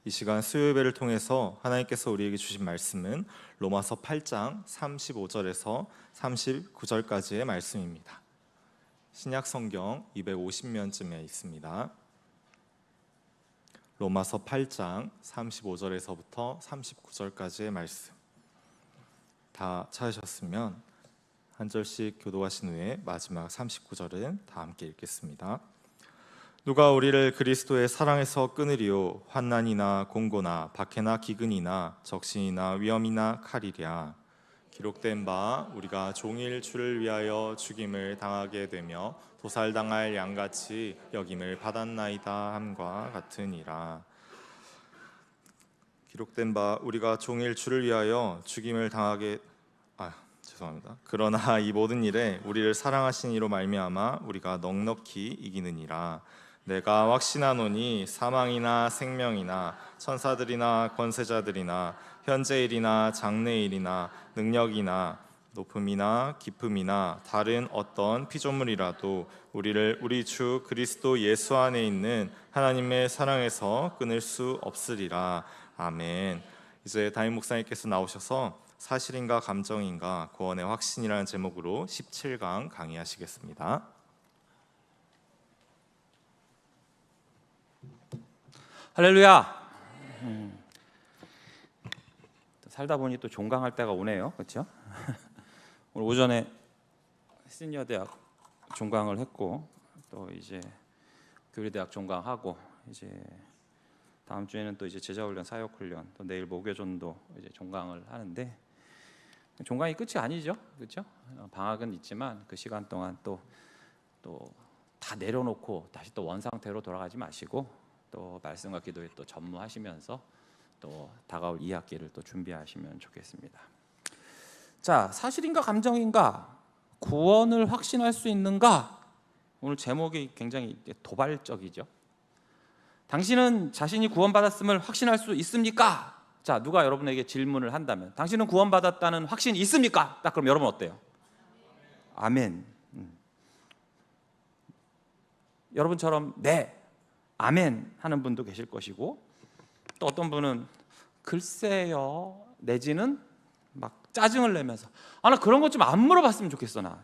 이 시간 수요예배를 통해서 하나님께서 우리에게 주신 말씀은 로마서 8장 35절에서 39절까지의 말씀입니다. 신약 성경 250면쯤에 있습니다. 로마서 8장 35절에서부터 39절까지의 말씀 다 찾으셨으면 한 절씩 교도하신 후에 마지막 39절은 다 함께 읽겠습니다. 누가 우리를 그리스도의 사랑에서 끊으리요? 환난이나 공고나 박해나 기근이나 적신이나 위험이나 칼이랴. 기록된 바 우리가 종일 주를 위하여 죽임을 당하게 되며 도살당할 양같이 여김을 받았나이다 함과 같으니라. 기록된 바 우리가 종일 주를 위하여 죽임을 당하게 죄송합니다. 그러나 이 모든 일에 우리를 사랑하신 이로 말미암아 우리가 넉넉히 이기느니라. 내가 확신하노니 사망이나 생명이나 천사들이나 권세자들이나 현재일이나 장래일이나 능력이나 높음이나 깊음이나 다른 어떤 피조물이라도 우리를 우리 주 그리스도 예수 안에 있는 하나님의 사랑에서 끊을 수 없으리라. 아멘. 이제 담임 목사님께서 나오셔서 사실인가 감정인가 구원의 확신이라는 제목으로 17강 강의하시겠습니다. 할렐루야. 살다 보니 또 종강할 때가 오네요, 그렇죠? 오늘 오전에 시니어 대학 종강을 했고 또 이제 교리대학 종강하고 이제 다음 주에는 또 이제 제자훈련, 사역훈련, 또 내일 목요전도 이제 종강을 하는데 종강이 끝이 아니죠, 그렇죠? 방학은 있지만 그 시간 동안 또 다 내려놓고 다시 또 원상태로 돌아가지 마시고 또 말씀과 기도에 또 전무하시면서 또 다가올 2학기를 또 준비하시면 좋겠습니다. 자, 사실인가 감정인가? 구원을 확신할 수 있는가? 오늘 제목이 굉장히 도발적이죠. 당신은 자신이 구원받았음을 확신할 수 있습니까? 자, 누가 여러분에게 질문을 한다면 당신은 구원받았다는 확신이 있습니까? 딱 그럼 여러분 어때요? 아멘. 여러분처럼 네, 아멘 하는 분도 계실 것이고 또 어떤 분은 글쎄요 내지는 막 짜증을 내면서 나 그런 것 좀 안 물어봤으면 좋겠어. 나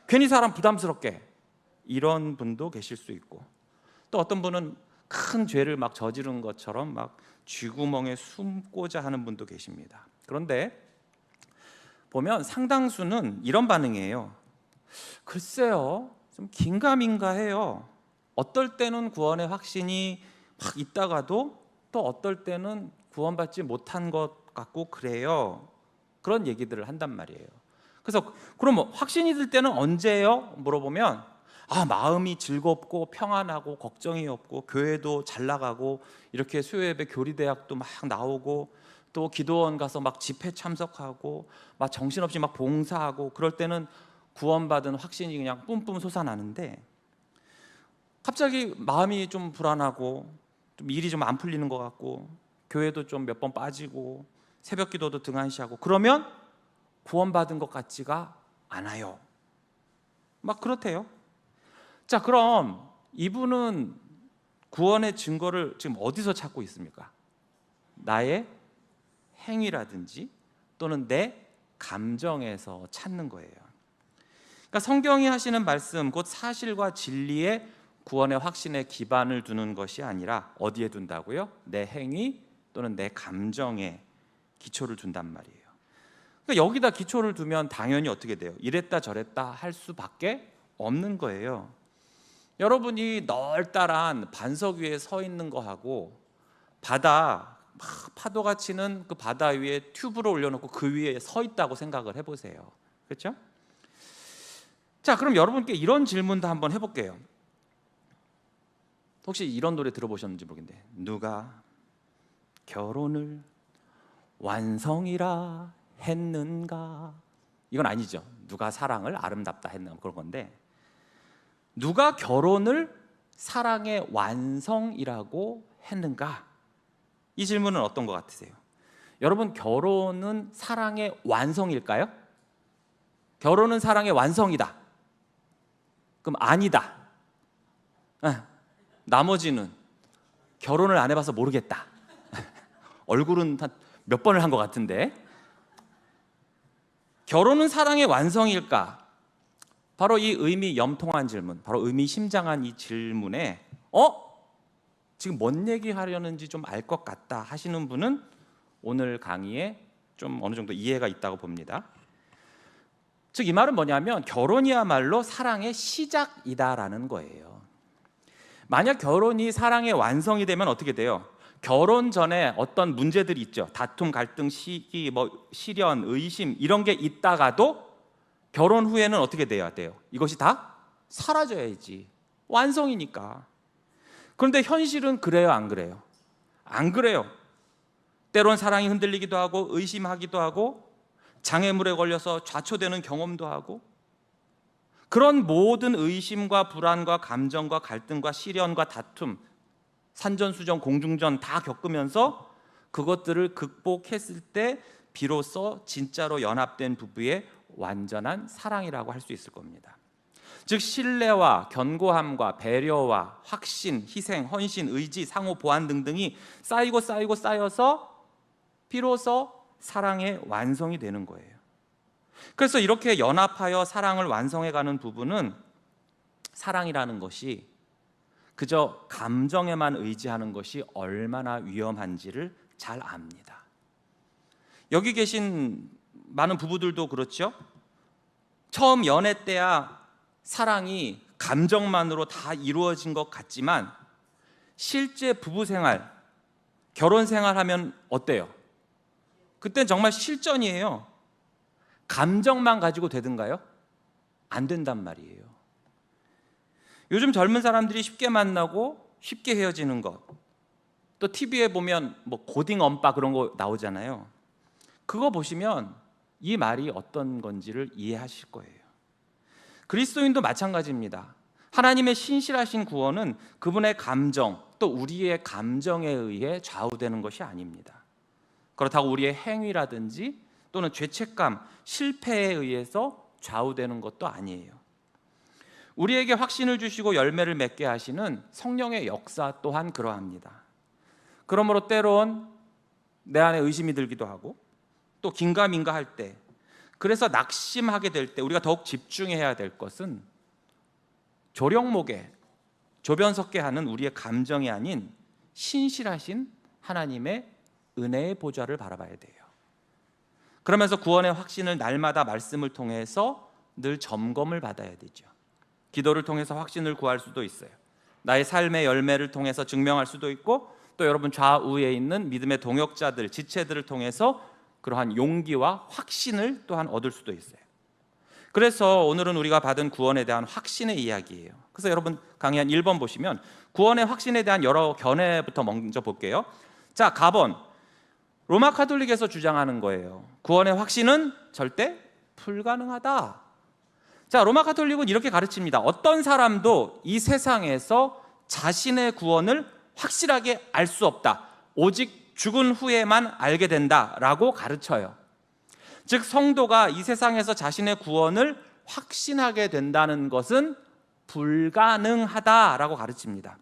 괜히 사람 부담스럽게 이런 분도 계실 수 있고 또 어떤 분은 큰 죄를 막 저지른 것처럼 막 쥐구멍에 숨고자 하는 분도 계십니다. 그런데 보면 상당수는 이런 반응이에요. 글쎄요 좀 긴가민가해요. 어떨 때는 구원의 확신이 막 있다가도 또 어떨 때는 구원받지 못한 것 같고 그래요. 그런 얘기들을 한단 말이에요. 그래서 그럼 확신이 들 때는 언제예요? 물어보면 마음이 즐겁고 평안하고 걱정이 없고 교회도 잘 나가고 이렇게 수요예배 교리대학도 막 나오고 또 기도원 가서 막 집회 참석하고 막 정신없이 막 봉사하고 그럴 때는 구원받은 확신이 그냥 뿜뿜 솟아나는데 갑자기 마음이 좀 불안하고 좀 일이 좀 안 풀리는 것 같고 교회도 좀 몇 번 빠지고 새벽 기도도 등한시하고 그러면 구원받은 것 같지가 않아요. 막 그렇대요. 자, 그럼 이분은 구원의 증거를 지금 어디서 찾고 있습니까? 나의 행위라든지 또는 내 감정에서 찾는 거예요. 그러니까 성경이 하시는 말씀 곧 사실과 진리의 구원의 확신에 기반을 두는 것이 아니라 어디에 둔다고요? 내 행위 또는 내 감정에 기초를 둔단 말이에요. 그러니까 여기다 기초를 두면 당연히 어떻게 돼요? 이랬다 저랬다 할 수밖에 없는 거예요. 여러분이 널따란 반석 위에 서 있는 거하고 바다 막 파도가 치는 그 바다 위에 튜브를 올려놓고 그 위에 서 있다고 생각을 해보세요. 그렇죠? 자, 그럼 여러분께 이런 질문도 한번 해볼게요. 혹시 이런 노래 들어보셨는지 모르겠는데 누가 결혼을 완성이라 했는가? 이건 아니죠. 누가 사랑을 아름답다 했는가 그런 건데 누가 결혼을 사랑의 완성이라고 했는가? 이 질문은 어떤 것 같으세요? 여러분 결혼은 사랑의 완성일까요? 결혼은 사랑의 완성이다. 그럼 아니다. 나머지는 결혼을 안 해봐서 모르겠다. 얼굴은 몇 번을 한 것 같은데, 결혼은 사랑의 완성일까? 바로 이 의미염통한 질문, 바로 의미심장한 이 질문에 지금 뭔 얘기하려는지 좀 알 것 같다 하시는 분은 오늘 강의에 좀 어느 정도 이해가 있다고 봅니다. 즉 이 말은 뭐냐면 결혼이야말로 사랑의 시작이다라는 거예요. 만약 결혼이 사랑의 완성이 되면 어떻게 돼요? 결혼 전에 어떤 문제들이 있죠. 다툼, 갈등, 시기, 시련, 의심 이런 게 있다가도 결혼 후에는 어떻게 돼야 돼요? 이것이 다 사라져야지. 완성이니까. 그런데 현실은 그래요, 안 그래요? 안 그래요. 때론 사랑이 흔들리기도 하고 의심하기도 하고 장애물에 걸려서 좌초되는 경험도 하고, 그런 모든 의심과 불안과 감정과 갈등과 시련과 다툼, 산전수전, 공중전 다 겪으면서 그것들을 극복했을 때 비로소 진짜로 연합된 부부의 완전한 사랑이라고 할 수 있을 겁니다. 즉 신뢰와 견고함과 배려와 확신, 희생, 헌신, 의지, 상호 보완 등등이 쌓여서 비로소 사랑의 완성이 되는 거예요. 그래서 이렇게 연합하여 사랑을 완성해가는 부부는 사랑이라는 것이 그저 감정에만 의지하는 것이 얼마나 위험한지를 잘 압니다. 여기 계신 많은 부부들도 그렇죠. 처음 연애 때야 사랑이 감정만으로 다 이루어진 것 같지만 실제 부부 생활, 결혼 생활하면 어때요? 그땐 정말 실전이에요. 감정만 가지고 되든가요? 안 된단 말이에요. 요즘 젊은 사람들이 쉽게 만나고 쉽게 헤어지는 것, 또 TV에 보면 고딩 엄빠 그런 거 나오잖아요. 그거 보시면 이 말이 어떤 건지를 이해하실 거예요. 그리스도인도 마찬가지입니다. 하나님의 신실하신 구원은 그분의 감정, 또 우리의 감정에 의해 좌우되는 것이 아닙니다. 그렇다고 우리의 행위라든지 또는 죄책감, 실패에 의해서 좌우되는 것도 아니에요. 우리에게 확신을 주시고 열매를 맺게 하시는 성령의 역사 또한 그러합니다. 그러므로 때론 내 안에 의심이 들기도 하고 또 긴가민가 할 때, 그래서 낙심하게 될 때 우리가 더욱 집중해야 될 것은 조령목에 조변 섞게 하는 우리의 감정이 아닌 신실하신 하나님의 은혜의 보좌를 바라봐야 돼요. 그러면서 구원의 확신을 날마다 말씀을 통해서 늘 점검을 받아야 되죠. 기도를 통해서 확신을 구할 수도 있어요. 나의 삶의 열매를 통해서 증명할 수도 있고, 또 여러분 좌우에 있는 믿음의 동역자들, 지체들을 통해서 그러한 용기와 확신을 또한 얻을 수도 있어요. 그래서 오늘은 우리가 받은 구원에 대한 확신의 이야기예요. 그래서 여러분 강의 한 1번 보시면 구원의 확신에 대한 여러 견해부터 먼저 볼게요. 자, 가번. 로마 카톨릭에서 주장하는 거예요. 구원의 확신은 절대 불가능하다. 자, 로마 카톨릭은 이렇게 가르칩니다. 어떤 사람도 이 세상에서 자신의 구원을 확실하게 알 수 없다. 오직 죽은 후에만 알게 된다라고 가르쳐요. 즉 성도가 이 세상에서 자신의 구원을 확신하게 된다는 것은 불가능하다라고 가르칩니다.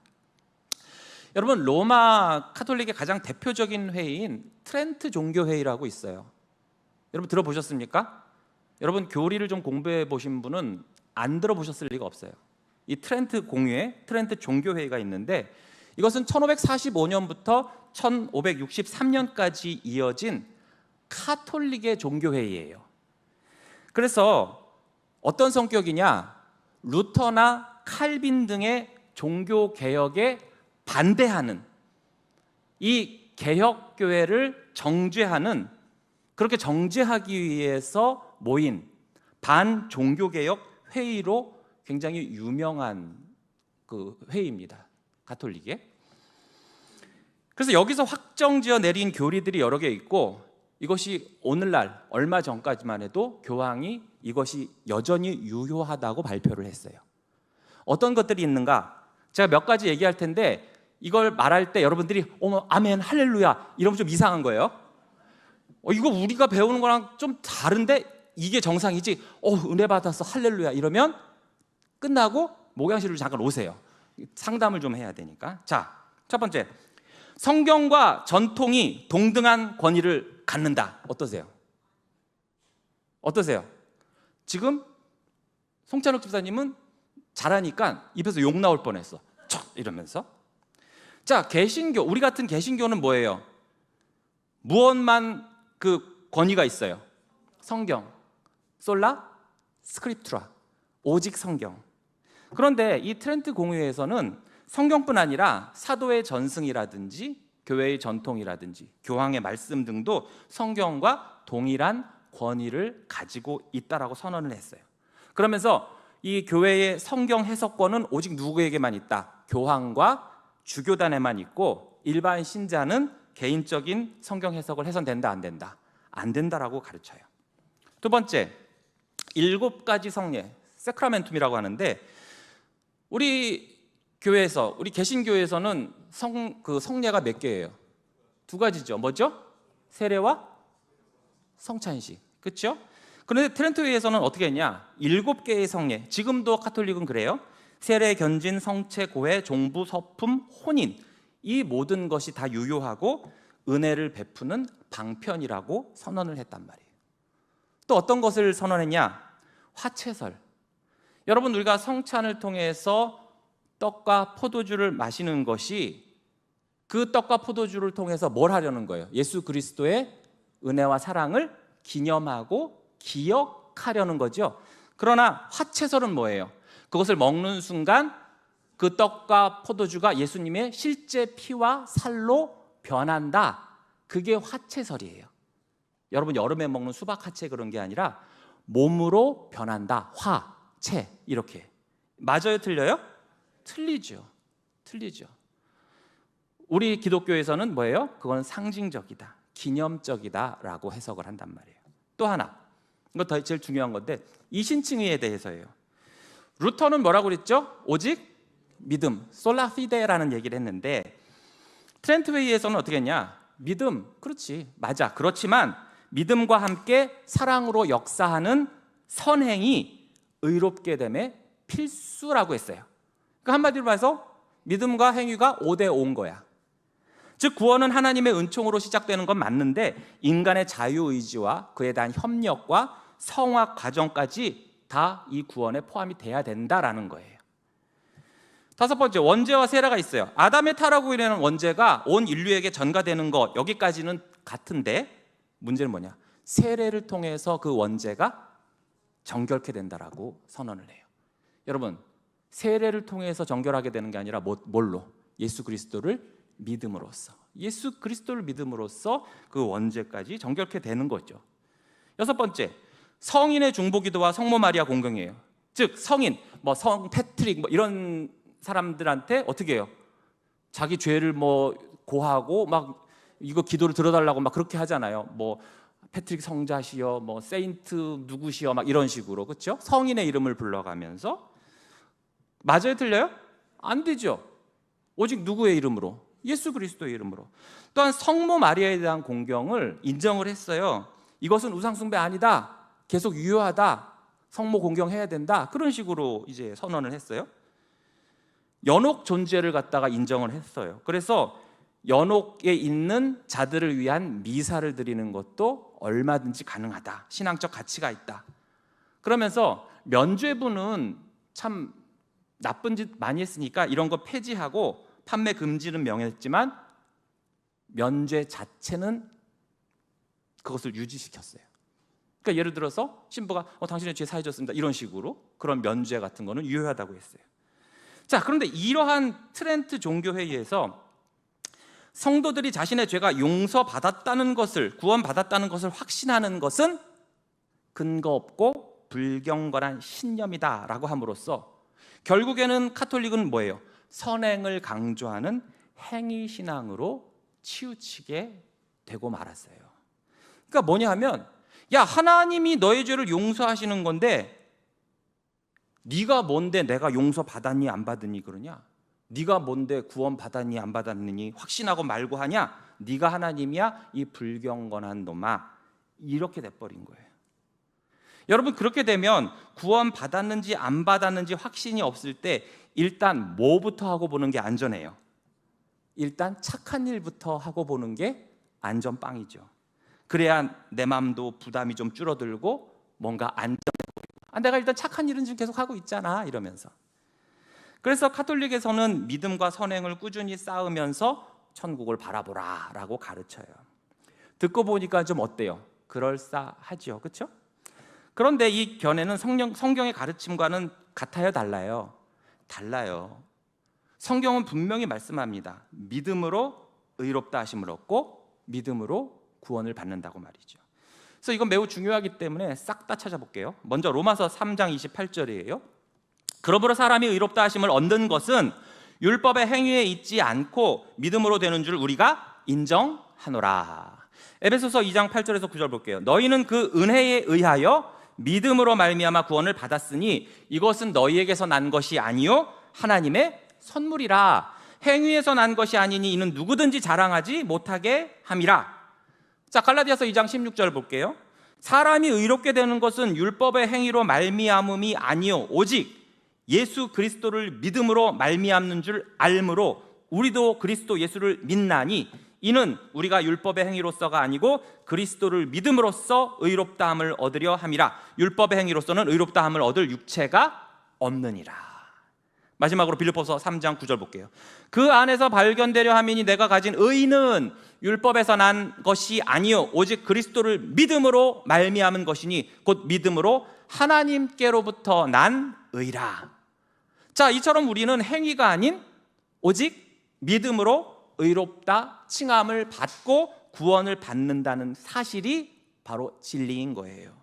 여러분 로마 카톨릭의 가장 대표적인 회의인 트렌트 종교회의라고 있어요. 여러분 들어보셨습니까? 여러분 교리를 좀 공부해 보신 분은 안 들어보셨을 리가 없어요. 이 트렌트 공회, 트렌트 종교회의가 있는데 이것은 1545년부터 1563년까지 이어진 카톨릭의 종교회의예요. 그래서 어떤 성격이냐? 루터나 칼빈 등의 종교개혁에 반대하는, 이 개혁교회를 정죄하는, 그렇게 정죄하기 위해서 모인 반종교개혁 회의로 굉장히 유명한 그 회의입니다. 가톨릭에. 그래서 여기서 확정지어 내린 교리들이 여러 개 있고, 이것이 오늘날 얼마 전까지만 해도 교황이 이것이 여전히 유효하다고 발표를 했어요. 어떤 것들이 있는가? 제가 몇 가지 얘기할 텐데 이걸 말할 때 여러분들이 어머 아멘 할렐루야 이러면 좀 이상한 거예요. 이거 우리가 배우는 거랑 좀 다른데 이게 정상이지, 은혜 받았어 할렐루야 이러면 끝나고 목양실로 잠깐 오세요. 상담을 좀 해야 되니까. 자, 첫 번째, 성경과 전통이 동등한 권위를 갖는다. 어떠세요? 어떠세요? 지금 송찬욱 집사님은 잘하니까 입에서 욕 나올 뻔했어. 촥 이러면서. 자, 개신교, 우리 같은 개신교는 뭐예요? 무엇만 그 권위가 있어요? 성경, 솔라 스크립투라, 오직 성경. 그런데 이 트렌트 공유회에서는 성경뿐 아니라 사도의 전승이라든지 교회의 전통이라든지 교황의 말씀 등도 성경과 동일한 권위를 가지고 있다라고 선언을 했어요. 그러면서 이 교회의 성경 해석권은 오직 누구에게만 있다? 교황과 주교단에만 있고 일반 신자는 개인적인 성경 해석을 해선 된다, 안 된다? 안 된다라고 가르쳐요. 두 번째, 7가지 성례, 세크라멘툼이라고 하는데, 우리 교회에서, 우리 개신교에서는 성례가 몇 개예요? 2가지죠. 뭐죠? 세례와 성찬식. 그렇죠? 그런데 트렌토회에서는 어떻게 했냐? 7개의 성례. 지금도 카톨릭은 그래요. 세례, 견진, 성체, 고해, 종부, 서품, 혼인, 이 모든 것이 다 유효하고 은혜를 베푸는 방편이라고 선언을 했단 말이에요. 또 어떤 것을 선언했냐? 화채설. 여러분, 우리가 성찬을 통해서 떡과 포도주를 마시는 것이 그 떡과 포도주를 통해서 뭘 하려는 거예요? 예수 그리스도의 은혜와 사랑을 기념하고 기억하려는 거죠. 그러나 화채설은 뭐예요? 그것을 먹는 순간 그 떡과 포도주가 예수님의 실제 피와 살로 변한다. 그게 화채설이에요. 여러분, 여름에 먹는 수박 화채 그런 게 아니라 몸으로 변한다. 화채 이렇게. 맞아요, 틀려요? 틀리죠. 우리 기독교에서는 뭐예요? 그건 상징적이다, 기념적이다라고 해석을 한단 말이에요. 또 하나, 이거 제일 중요한 건데 이신칭의에 대해서예요. 루터는 뭐라고 그랬죠? 오직 믿음, 솔라 피데라는 얘기를 했는데, 트렌트회의에서는 어떻게 했냐? 믿음, 그렇지, 맞아. 그렇지만 믿음과 함께 사랑으로 역사하는 선행이 의롭게 됨의 필수라고 했어요. 그러니까 한마디로 말해서 믿음과 행위가 5대5인 거야. 즉 구원은 하나님의 은총으로 시작되는 건 맞는데 인간의 자유의지와 그에 대한 협력과 성화 과정까지 다 이 구원에 포함이 돼야 된다라는 거예요. 5번째, 원죄와 세례가 있어요. 아담의 타락으로 인한 원죄가 온 인류에게 전가되는 것, 여기까지는 같은데 문제는 뭐냐? 세례를 통해서 그 원죄가 정결케 된다라고 선언을 해요. 여러분, 세례를 통해서 정결하게 되는 게 아니라 뭘로? 예수 그리스도를 믿음으로써. 예수 그리스도를 믿음으로써 그 원죄까지 정결케 되는 거죠. 6번째, 성인의 중보기도와 성모 마리아 공경이에요. 즉 성인, 성 패트릭 이런 사람들한테 어떻게 해요? 자기 죄를 고하고 막 이거 기도를 들어달라고 막 그렇게 하잖아요. 패트릭 성자시여, 세인트 누구시여, 막 이런 식으로. 그렇죠? 성인의 이름을 불러가면서. 맞아요, 틀려요? 안 되죠. 오직 누구의 이름으로? 예수 그리스도의 이름으로. 또한 성모 마리아에 대한 공경을 인정을 했어요. 이것은 우상숭배 아니다, 계속 유효하다, 성모 공경해야 된다, 그런 식으로 이제 선언을 했어요. 연옥 존재를 갖다가 인정을 했어요. 그래서 연옥에 있는 자들을 위한 미사를 드리는 것도 얼마든지 가능하다, 신앙적 가치가 있다. 그러면서 면죄부는 참 나쁜 짓 많이 했으니까 이런 거 폐지하고 판매 금지는 명했지만 면죄 자체는 그것을 유지시켰어요. 그러니까 예를 들어서 신부가 당신의 죄 사해졌습니다, 이런 식으로 그런 면죄 같은 거는 유효하다고 했어요. 자, 그런데 이러한 트렌트 종교회의에서 성도들이 자신의 죄가 용서받았다는 것을, 구원받았다는 것을 확신하는 것은 근거 없고 불경건한 신념이다라고 함으로써 결국에는 카톨릭은 뭐예요? 선행을 강조하는 행위신앙으로 치우치게 되고 말았어요. 그러니까 뭐냐 하면, 야, 하나님이 너의 죄를 용서하시는 건데 네가 뭔데 내가 용서받았니 안 받았니 그러냐? 네가 뭔데 구원받았니 안 받았니 확신하고 말고 하냐? 네가 하나님이야, 이 불경건한 놈아. 이렇게 돼버린 거예요. 여러분, 그렇게 되면 구원받았는지 안 받았는지 확신이 없을 때 일단 뭐부터 하고 보는 게 안전해요? 일단 착한 일부터 하고 보는 게 안전빵이죠. 그래야 내 마음도 부담이 좀 줄어들고 뭔가 안전해 보이고, 내가 일단 착한 일은 지금 계속 하고 있잖아 이러면서. 그래서 카톨릭에서는 믿음과 선행을 꾸준히 쌓으면서 천국을 바라보라 라고 가르쳐요. 듣고 보니까 좀 어때요? 그럴싸하죠, 그렇죠? 그런데 이 견해는 성경의 가르침과는 같아요, 달라요? 달라요. 성경은 분명히 말씀합니다. 믿음으로 의롭다 하심을 얻고 믿음으로 구원을 받는다고 말이죠. 그래서 이건 매우 중요하기 때문에 싹 다 찾아볼게요. 먼저 로마서 3장 28절이에요. 그러므로 사람이 의롭다 하심을 얻는 것은 율법의 행위에 있지 않고 믿음으로 되는 줄 우리가 인정하노라. 에베소서 2장 8절에서 9절 볼게요. 너희는 그 은혜에 의하여 믿음으로 말미암아 구원을 받았으니 이것은 너희에게서 난 것이 아니요 하나님의 선물이라. 행위에서 난 것이 아니니 이는 누구든지 자랑하지 못하게 함이라. 자, 갈라디아서 2장 16절 볼게요. 사람이 의롭게 되는 것은 율법의 행위로 말미암음이 아니요 오직 예수 그리스도를 믿음으로 말미암는 줄 알므로 우리도 그리스도 예수를 믿나니 이는 우리가 율법의 행위로서가 아니고 그리스도를 믿음으로써 의롭다함을 얻으려 함이라. 율법의 행위로서는 의롭다함을 얻을 육체가 없느니라. 마지막으로 빌립보서 3장 9절 볼게요. 그 안에서 발견되려 함이니 내가 가진 의는 율법에서 난 것이 아니요 오직 그리스도를 믿음으로 말미암은 것이니 곧 믿음으로 하나님께로부터 난 의라. 자, 이처럼 우리는 행위가 아닌 오직 믿음으로 의롭다 칭함을 받고 구원을 받는다는 사실이 바로 진리인 거예요.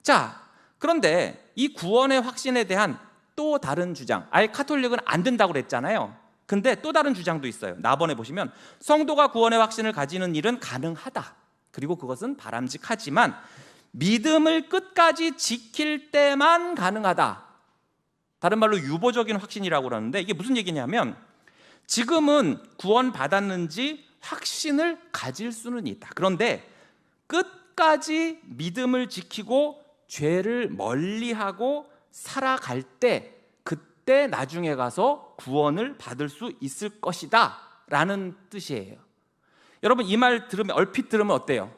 자, 그런데 이 구원의 확신에 대한 또 다른 주장, 아예 카톨릭은 안 된다고 그랬잖아요. 근데 또 다른 주장도 있어요. 나번에 보시면 성도가 구원의 확신을 가지는 일은 가능하다. 그리고 그것은 바람직하지만 믿음을 끝까지 지킬 때만 가능하다. 다른 말로 유보적인 확신이라고 그러는데 이게 무슨 얘기냐면 지금은 구원 받았는지 확신을 가질 수는 있다. 그런데 끝까지 믿음을 지키고 죄를 멀리하고 살아갈 때 그때 나중에 가서 구원을 받을 수 있을 것이다 라는 뜻이에요. 여러분 이 말 들으면 얼핏 들으면 어때요?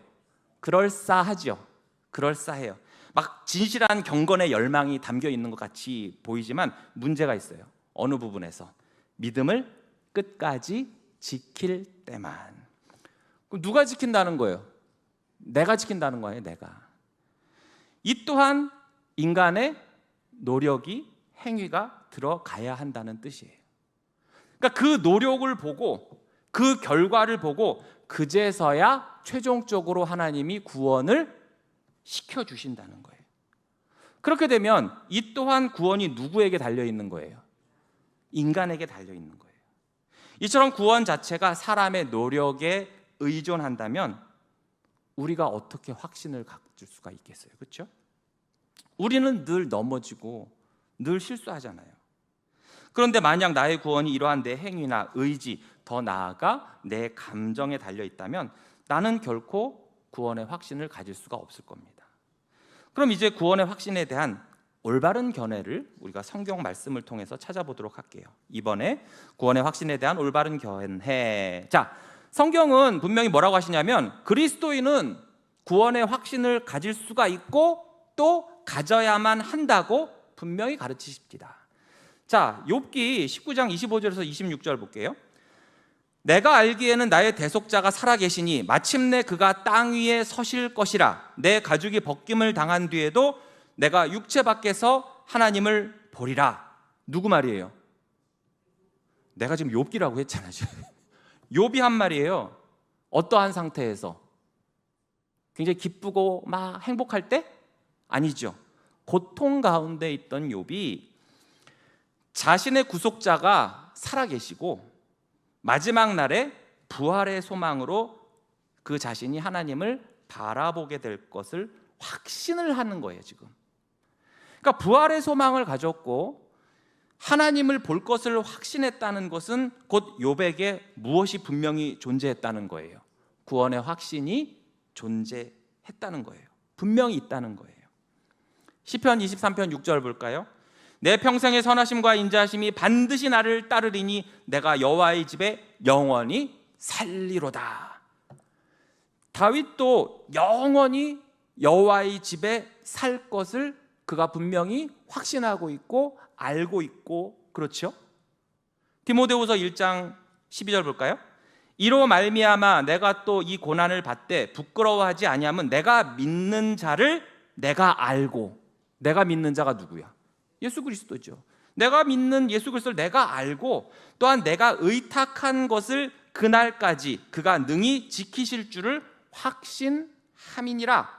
그럴싸하죠. 그럴싸해요. 막 진실한 경건의 열망이 담겨 있는 것 같이 보이지만 문제가 있어요. 어느 부분에서 믿음을 끝까지 지킬 때만. 그럼 누가 지킨다는 거예요? 내가 지킨다는 거예요. 내가. 이 또한 인간의 노력이 행위가 들어가야 한다는 뜻이에요. 그러니까 그 노력을 보고 그 결과를 보고 그제서야 최종적으로 하나님이 구원을 시켜주신다는 거예요. 그렇게 되면 이 또한 구원이 누구에게 달려있는 거예요? 인간에게 달려있는 거예요. 이처럼 구원 자체가 사람의 노력에 의존한다면 우리가 어떻게 확신을 가질 수가 있겠어요? 그렇죠? 우리는 늘 넘어지고 늘 실수하잖아요. 그런데 만약 나의 구원이 이러한 내 행위나 의지, 더 나아가 내 감정에 달려있다면 나는 결코 구원의 확신을 가질 수가 없을 겁니다. 그럼 이제 구원의 확신에 대한 올바른 견해를 우리가 성경 말씀을 통해서 찾아보도록 할게요. 이번에 구원의 확신에 대한 올바른 견해. 자, 성경은 분명히 뭐라고 하시냐면 그리스도인은 구원의 확신을 가질 수가 있고 또 가져야만 한다고 분명히 가르치십니다. 자, 욥기 19장 25절에서 26절 볼게요. 내가 알기에는 나의 대속자가 살아계시니 마침내 그가 땅 위에 서실 것이라. 내 가죽이 벗김을 당한 뒤에도 내가 육체 밖에서 하나님을 보리라. 누구 말이에요? 내가 지금 욥기라고 했잖아요. 욥이 한 말이에요. 어떠한 상태에서? 굉장히 기쁘고 막 행복할 때? 아니죠. 고통 가운데 있던 욥이 자신의 구속자가 살아계시고 마지막 날에 부활의 소망으로 그 자신이 하나님을 바라보게 될 것을 확신을 하는 거예요, 지금. 그러니까 부활의 소망을 가졌고 하나님을 볼 것을 확신했다는 것은 곧 욥에게 무엇이 분명히 존재했다는 거예요. 구원의 확신이 존재했다는 거예요. 분명히 있다는 거예요. 시편 23편 6절 볼까요? 내 평생의 선하심과 인자하심이 반드시 나를 따르리니 내가 여호와의 집에 영원히 살리로다. 다윗도 영원히 여호와의 집에 살 것을 그가 분명히 확신하고 있고 알고 있고, 그렇죠? 디모데후서 1장 12절 볼까요? 이로 말미암아 내가 또 이 고난을 받되 부끄러워하지 아니함은 내가 믿는 자를 내가 알고. 내가 믿는 자가 누구야? 예수 그리스도죠. 내가 믿는 예수 그리스도를 내가 알고, 또한 내가 의탁한 것을 그날까지 그가 능히 지키실 줄을 확신함이니라.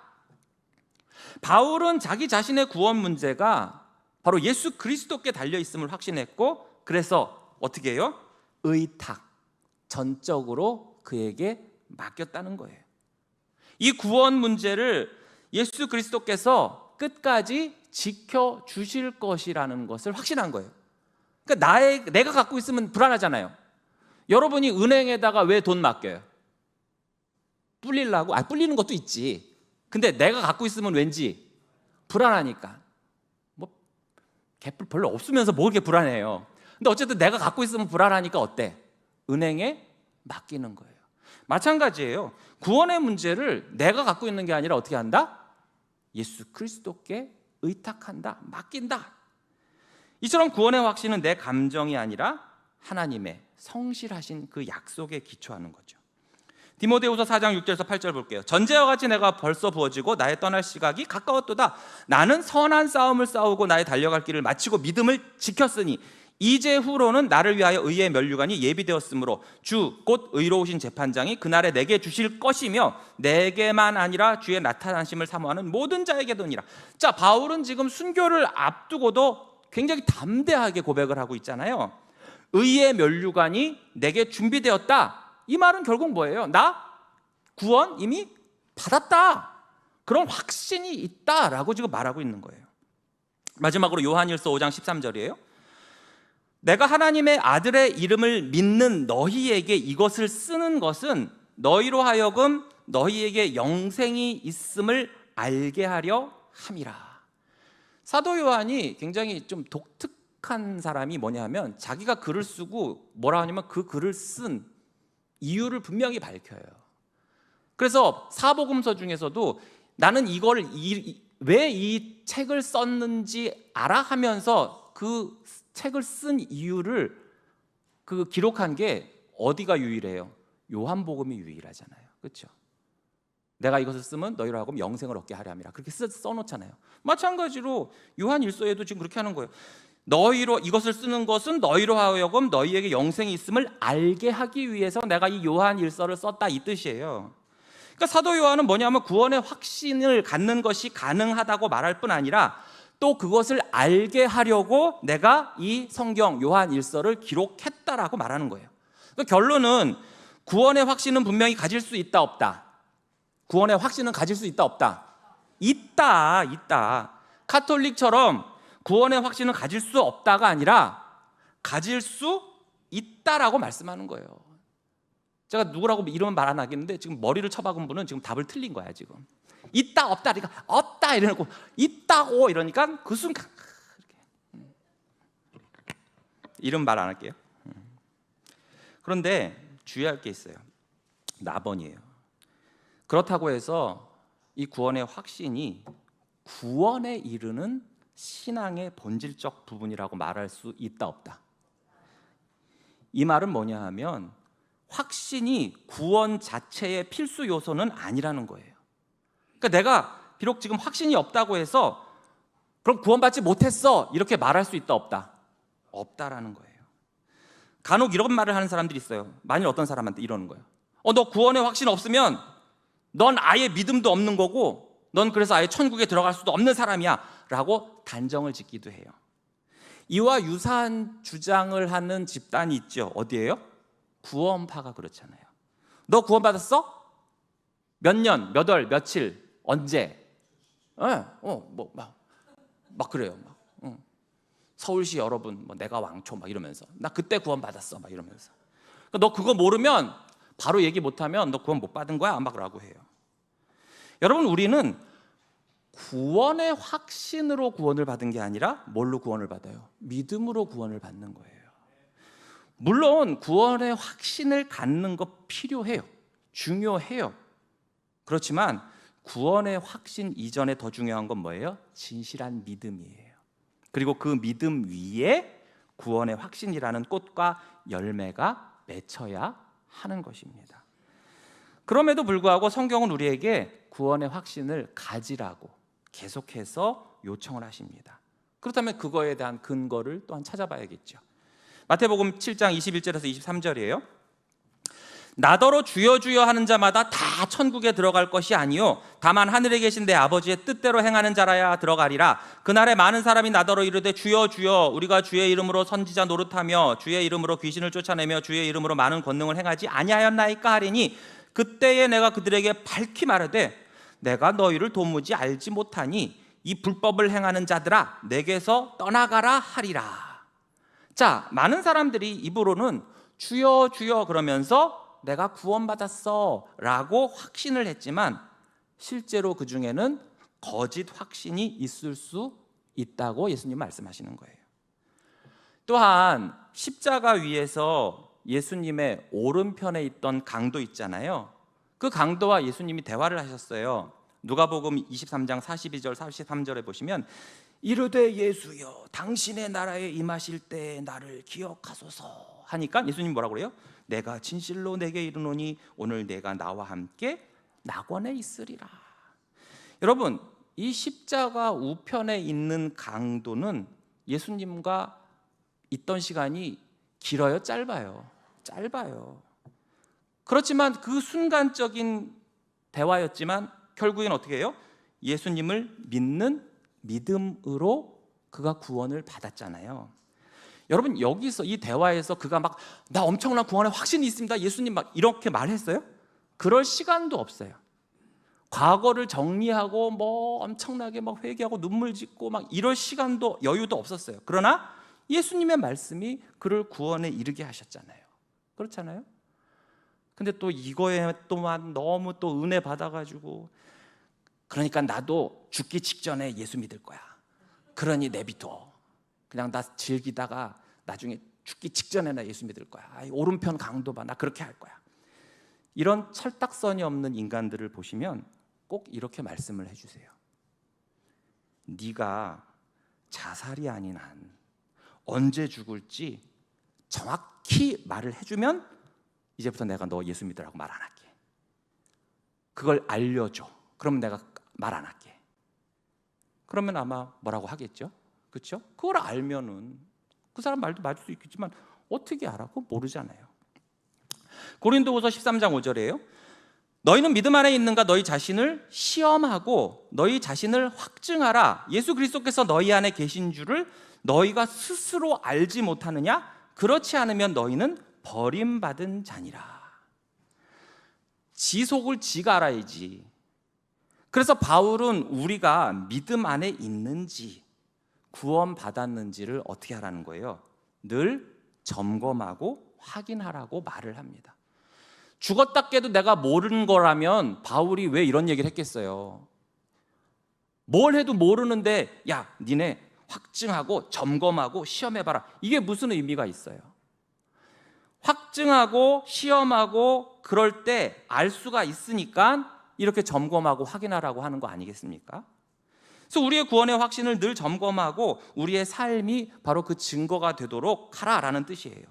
바울은 자기 자신의 구원 문제가 바로 예수 그리스도께 달려 있음을 확신했고, 그래서 어떻게 해요? 의탁, 전적으로 그에게 맡겼다는 거예요. 이 구원 문제를 예수 그리스도께서 끝까지 지켜주실 것이라는 것을 확신한 거예요. 그러니까 내가 갖고 있으면 불안하잖아요. 여러분이 은행에다가 왜 돈 맡겨요? 불리려고? 불리는 것도 있지. 근데 내가 갖고 있으면 왠지 불안하니까. 뭐 개뿔 별로 없으면서 뭐 그렇게 불안해요. 근데 어쨌든 내가 갖고 있으면 불안하니까 어때? 은행에 맡기는 거예요. 마찬가지예요. 구원의 문제를 내가 갖고 있는 게 아니라 어떻게 한다? 예수 그리스도께 의탁한다, 맡긴다. 이처럼 구원의 확신은 내 감정이 아니라 하나님의 성실하신 그 약속에 기초하는 거죠. 디모데후서 4장 6절에서 8절 볼게요. 전제와 같이 내가 벌써 부어지고 나의 떠날 시각이 가까웠도다. 나는 선한 싸움을 싸우고 나의 달려갈 길을 마치고 믿음을 지켰으니 이제 후로는 나를 위하여 의의 면류관이 예비되었으므로 주 곧 의로우신 재판장이 그날에 내게 주실 것이며 내게만 아니라 주의 나타나심을 사모하는 모든 자에게도니라. 자, 바울은 지금 순교를 앞두고도 굉장히 담대하게 고백을 하고 있잖아요. 의의 면류관이 내게 준비되었다. 이 말은 결국 뭐예요? 나 구원 이미 받았다. 그런 확신이 있다라고 지금 말하고 있는 거예요. 마지막으로 요한일서 5장 13절이에요. 내가 하나님의 아들의 이름을 믿는 너희에게 이것을 쓰는 것은 너희로 하여금 너희에게 영생이 있음을 알게 하려 함이라. 사도 요한이 굉장히 좀 독특한 사람이 뭐냐면 자기가 글을 쓰고 뭐라 하냐면 그 글을 쓴 이유를 분명히 밝혀요. 그래서 사복음서 중에서도 나는 이걸 왜 이 책을 썼는지 알아 하면서 그 책을 쓴 이유를 그 기록한 게 어디가 유일해요? 요한복음이 유일하잖아요. 그렇죠? 내가 이것을 쓰면 너희로 하여금 영생을 얻게 하려 함이라. 그렇게 써놓잖아요. 마찬가지로 요한일서에도 지금 그렇게 하는 거예요. 너희로 이것을 쓰는 것은 너희로 하여금 너희에게 영생이 있음을 알게 하기 위해서 내가 이 요한일서를 썼다, 이 뜻이에요. 그러니까 사도 요한은 뭐냐면 구원의 확신을 갖는 것이 가능하다고 말할 뿐 아니라 또 그것을 알게 하려고 내가 이 성경 요한일서를 기록했다라고 말하는 거예요. 그러니까 결론은 구원의 확신은 분명히 가질 수 있다, 없다? 구원의 확신은 가질 수 있다, 없다? 있다. 카톨릭처럼 구원의 확신은 가질 수 없다가 아니라 가질 수 있다라고 말씀하는 거예요. 제가 누구라고 이름은 말 안 하겠는데 지금 머리를 쳐박은 분은 지금 답을 틀린 거야. 지금 있다 없다 그러니까 없다 이러고 있다고 이러니까 그 순간 이름 말 안 할게요. 그런데 주의할 게 있어요. 나번이에요. 그렇다고 해서 이 구원의 확신이 구원에 이르는 신앙의 본질적 부분이라고 말할 수 있다 없다? 이 말은 뭐냐 하면 확신이 구원 자체의 필수 요소는 아니라는 거예요. 그러니까 내가 비록 지금 확신이 없다고 해서 그럼 구원받지 못했어 이렇게 말할 수 있다 없다? 없다라는 거예요. 간혹 이런 말을 하는 사람들이 있어요. 만일 어떤 사람한테 이러는 거예요. 너 구원의 확신 없으면 넌 아예 믿음도 없는 거고 넌 그래서 아예 천국에 들어갈 수도 없는 사람이야 라고 단정을 짓기도 해요. 이와 유사한 주장을 하는 집단이 있죠. 어디예요? 구원파가 그렇잖아요. 너 구원받았어? 몇 년, 몇 월, 며칠, 언제? 막 그래요. 서울시 여러분, 내가 왕초 막 이러면서 나 그때 구원받았어 막 이러면서. 너 그거 모르면 바로 얘기 못하면 너 구원 못 받은 거야 막라고 해요. 여러분, 우리는 구원의 확신으로 구원을 받은 게 아니라 뭘로 구원을 받아요? 믿음으로 구원을 받는 거예요. 물론 구원의 확신을 갖는 거 필요해요. 중요해요. 그렇지만 구원의 확신 이전에 더 중요한 건 뭐예요? 진실한 믿음이에요. 그리고 그 믿음 위에 구원의 확신이라는 꽃과 열매가 맺혀야 하는 것입니다. 그럼에도 불구하고 성경은 우리에게 구원의 확신을 가지라고 계속해서 요청을 하십니다. 그렇다면 그거에 대한 근거를 또한 찾아봐야겠죠. 마태복음 7장 21절에서 23절이에요. 나더러 주여 주여 하는 자마다 다 천국에 들어갈 것이 아니요 다만 하늘에 계신 내 아버지의 뜻대로 행하는 자라야 들어가리라. 그날에 많은 사람이 나더러 이르되 주여 주여 우리가 주의 이름으로 선지자 노릇하며 주의 이름으로 귀신을 쫓아내며 주의 이름으로 많은 권능을 행하지 아니하였나이까 하리니 그때에 내가 그들에게 밝히 말하되 내가 너희를 도무지 알지 못하니 이 불법을 행하는 자들아 내게서 떠나가라 하리라. 자, 많은 사람들이 입으로는 주여 주여 그러면서 내가 구원받았어 라고 확신을 했지만 실제로 그 중에는 거짓 확신이 있을 수 있다고 예수님 말씀하시는 거예요. 또한 십자가 위에서 예수님의 오른편에 있던 강도 있잖아요. 그 강도와 예수님이 대화를 하셨어요. 누가복음 23장 42절 43절에 보시면 이르되 예수여 당신의 나라에 임하실 때 나를 기억하소서 하니까 예수님이 뭐라고 그래요? 내가 진실로 내게 이르노니 오늘 내가 나와 함께 낙원에 있으리라. 여러분, 이 십자가 우편에 있는 강도는 예수님과 있던 시간이 길어요, 짧아요? 짧아요. 그렇지만 그 순간적인 대화였지만 결국엔 어떻게 해요? 예수님을 믿는 믿음으로 그가 구원을 받았잖아요. 여러분, 여기서 이 대화에서 그가 막 나 엄청난 구원의 확신이 있습니다 예수님 막 이렇게 말했어요? 그럴 시간도 없어요. 과거를 정리하고 뭐 엄청나게 막 회개하고 눈물 짓고 막 이럴 시간도 여유도 없었어요. 그러나 예수님의 말씀이 그를 구원에 이르게 하셨잖아요. 그렇잖아요? 근데 또 이거에 또한 너무 또 은혜 받아가지고 그러니까 나도 죽기 직전에 예수 믿을 거야. 그러니 내비둬. 그냥 나 즐기다가 나중에 죽기 직전에 나 예수 믿을 거야. 오른편 강도 봐. 나 그렇게 할 거야. 이런 철딱선이 없는 인간들을 보시면 꼭 이렇게 말씀을 해주세요. 네가 자살이 아닌 한 언제 죽을지 정확히 말을 해주면 이제부터 내가 너 예수 믿으라고 말 안 할게. 그걸 알려줘. 그러면 내가 말 안 할게. 그러면 아마 뭐라고 하겠죠? 그렇죠? 그걸 알면은 그 사람 말도 맞을 수 있겠지만 어떻게 알아? 그거 모르잖아요. 고린도후서 13장 5절이에요. 너희는 믿음 안에 있는가 너희 자신을 시험하고 너희 자신을 확증하라. 예수 그리스도께서 너희 안에 계신 줄을 너희가 스스로 알지 못하느냐? 그렇지 않으면 너희는 버림받은 자니라. 지 속을 지가 알아야지. 그래서 바울은 우리가 믿음 안에 있는지 구원받았는지를 어떻게 하라는 거예요? 늘 점검하고 확인하라고 말을 합니다. 죽었다 깨도 내가 모르는 거라면 바울이 왜 이런 얘기를 했겠어요? 뭘 해도 모르는데 야 니네 확증하고 점검하고 시험해봐라. 이게 무슨 의미가 있어요? 확증하고 시험하고 그럴 때 알 수가 있으니까 이렇게 점검하고 확인하라고 하는 거 아니겠습니까? 그래서 우리의 구원의 확신을 늘 점검하고 우리의 삶이 바로 그 증거가 되도록 하라라는 뜻이에요.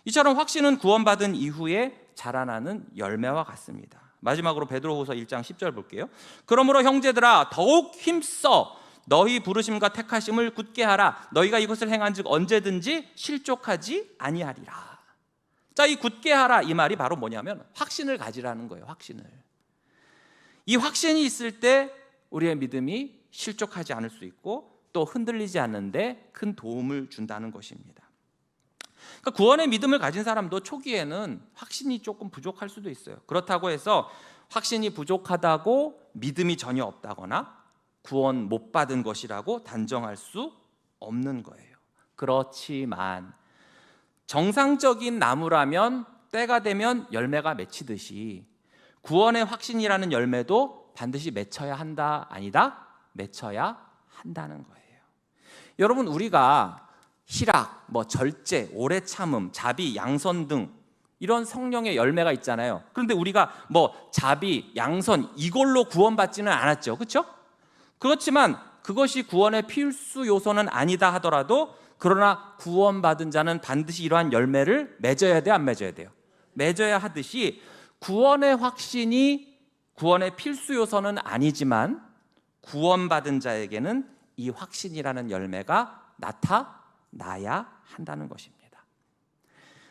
이처럼 확신은 구원받은 이후에 자라나는 열매와 같습니다. 마지막으로 베드로후서 1장 10절 볼게요. 그러므로 형제들아 더욱 힘써 너희 부르심과 택하심을 굳게 하라. 너희가 이것을 행한즉 언제든지 실족하지 아니하리라. 자, 이 굳게 하라 이 말이 바로 뭐냐면 확신을 가지라는 거예요. 확신을. 이 확신이 있을 때 우리의 믿음이 실족하지 않을 수 있고 또 흔들리지 않는데 큰 도움을 준다는 것입니다. 그러니까 구원의 믿음을 가진 사람도 초기에는 확신이 조금 부족할 수도 있어요. 그렇다고 해서 확신이 부족하다고 믿음이 전혀 없다거나 구원 못 받은 것이라고 단정할 수 없는 거예요. 그렇지만 정상적인 나무라면 때가 되면 열매가 맺히듯이 구원의 확신이라는 열매도 반드시 맺혀야 한다? 아니다? 맺혀야 한다는 거예요. 여러분, 우리가 희락, 절제, 오래 참음, 자비, 양선 등 이런 성령의 열매가 있잖아요. 그런데 우리가 자비, 양선 이걸로 구원받지는 않았죠. 그렇죠? 그렇지만 그것이 구원의 필수 요소는 아니다 하더라도, 그러나 구원받은 자는 반드시 이러한 열매를 맺어야 돼, 안 맺어야 돼요? 맺어야 하듯이 구원의 확신이 구원의 필수 요소는 아니지만 구원받은 자에게는 이 확신이라는 열매가 나타나야 한다는 것입니다.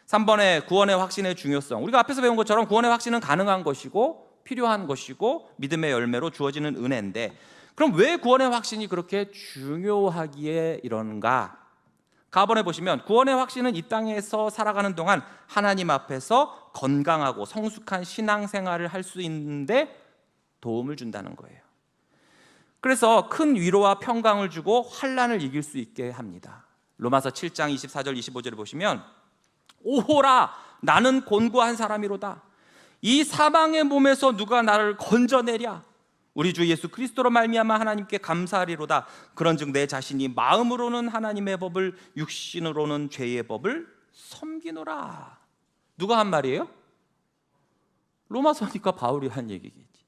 3번에 구원의 확신의 중요성. 우리가 앞에서 배운 것처럼 구원의 확신은 가능한 것이고 필요한 것이고 믿음의 열매로 주어지는 은혜인데, 그럼 왜 구원의 확신이 그렇게 중요하기에 이런가? 가번에 보시면 구원의 확신은 이 땅에서 살아가는 동안 하나님 앞에서 건강하고 성숙한 신앙생활을 할 수 있는데 도움을 준다는 거예요. 그래서 큰 위로와 평강을 주고 환난을 이길 수 있게 합니다. 로마서 7장 24절 25절을 보시면, 오호라 나는 곤고한 사람이로다. 이 사망의 몸에서 누가 나를 건져내랴. 우리 주 예수 그리스도로 말미암아 하나님께 감사하리로다. 그런즉 내 자신이 마음으로는 하나님의 법을, 육신으로는 죄의 법을 섬기노라. 누가 한 말이에요? 로마서니까 바울이 한 얘기겠지.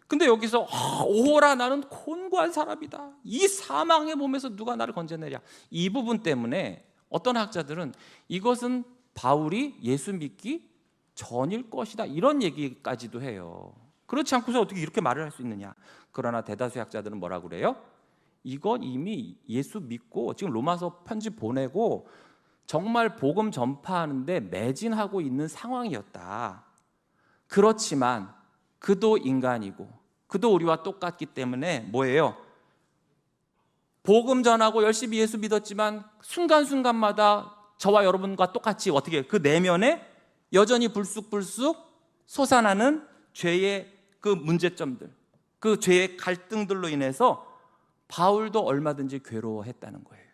근데 여기서 오호라 나는 곤고한 사람이다. 이 사망의 몸에서 누가 나를 건져내랴. 이 부분 때문에 어떤 학자들은 이것은 바울이 예수 믿기 전일 것이다, 이런 얘기까지도 해요. 그렇지 않고서 어떻게 이렇게 말을 할 수 있느냐. 그러나 대다수의 학자들은 뭐라고 그래요? 이건 이미 예수 믿고 지금 로마서 편지 보내고 정말 복음 전파하는데 매진하고 있는 상황이었다. 그렇지만 그도 인간이고 그도 우리와 똑같기 때문에 뭐예요? 복음 전하고 열심히 예수 믿었지만 순간순간마다 저와 여러분과 똑같이 어떻게 그 내면에 여전히 불쑥불쑥 솟아나는 죄의 그 문제점들, 그 죄의 갈등들로 인해서 바울도 얼마든지 괴로워했다는 거예요.